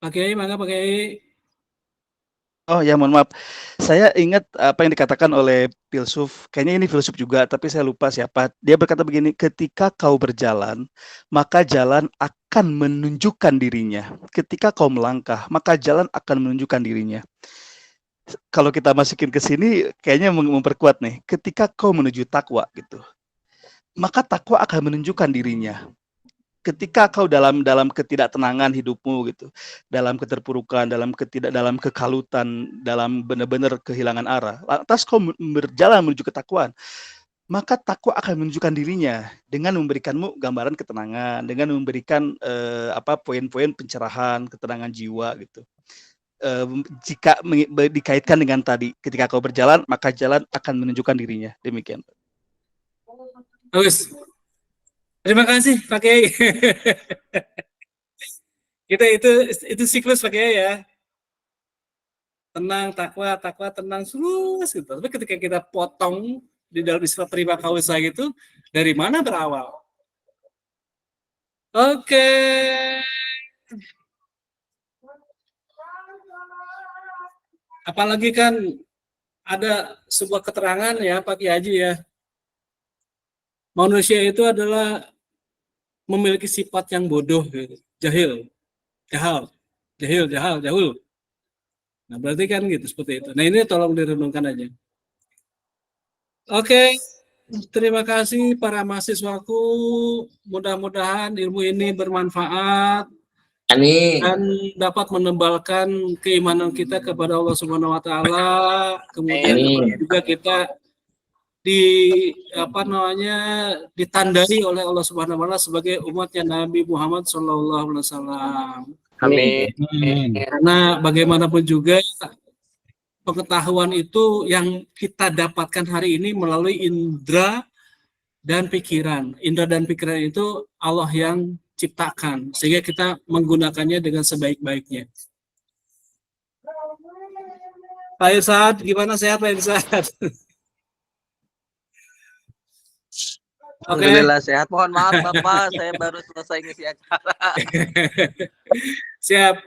Pak Kiai, mangga Pak Kiai. Oh ya, mohon maaf. Saya ingat apa yang dikatakan oleh filsuf, kayaknya ini filsuf juga, tapi saya lupa siapa. Dia berkata begini, ketika kau berjalan, maka jalan akan menunjukkan dirinya. Ketika kau melangkah, maka jalan akan menunjukkan dirinya. Kalau kita masukin ke sini, kayaknya memperkuat nih. Ketika kau menuju takwa gitu, maka takwa akan menunjukkan dirinya. Ketika kau dalam ketidaktenangan hidupmu gitu, dalam keterpurukan, dalam kekalutan, dalam benar-benar kehilangan arah, lantas kau berjalan menuju ketakwaan, maka takwa akan menunjukkan dirinya dengan memberikanmu gambaran ketenangan, dengan memberikan poin-poin pencerahan, ketenangan jiwa gitu. Jika dikaitkan dengan tadi, ketika kau berjalan, maka jalan akan menunjukkan dirinya. Demikian. Bagus. Terima kasih Pak Kiai. Kita itu siklus Pak Kiai ya. Tenang, takwa, tenang, terus gitu. Tapi ketika kita potong di dalam istilah terima kausa gitu, dari mana berawal? Oke. Apalagi kan ada sebuah keterangan ya Pak Kiai Haji ya. Manusia itu adalah memiliki sifat yang bodoh, gitu. Jahil. Nah, berarti kan gitu, seperti itu. Nah, ini tolong direnungkan aja. Oke, terima kasih para mahasiswaku. Mudah-mudahan ilmu ini bermanfaat. Amin. Dan dapat menebalkan keimanan kita kepada Allah Subhanahu wa taala. Kemudian juga kita ditandai oleh Allah Subhanahu wa taala sebagai umatnya Nabi Muhammad SAW. Amin. Karena bagaimanapun juga pengetahuan itu yang kita dapatkan hari ini melalui indera dan pikiran. Indera dan pikiran itu Allah yang ciptakan, sehingga kita menggunakannya dengan sebaik-baiknya. Pak Irsad, gimana sehat Pak Irsad? Alhamdulillah sehat. Mohon maaf Bapak, saya baru selesai ngisi acara. Siap.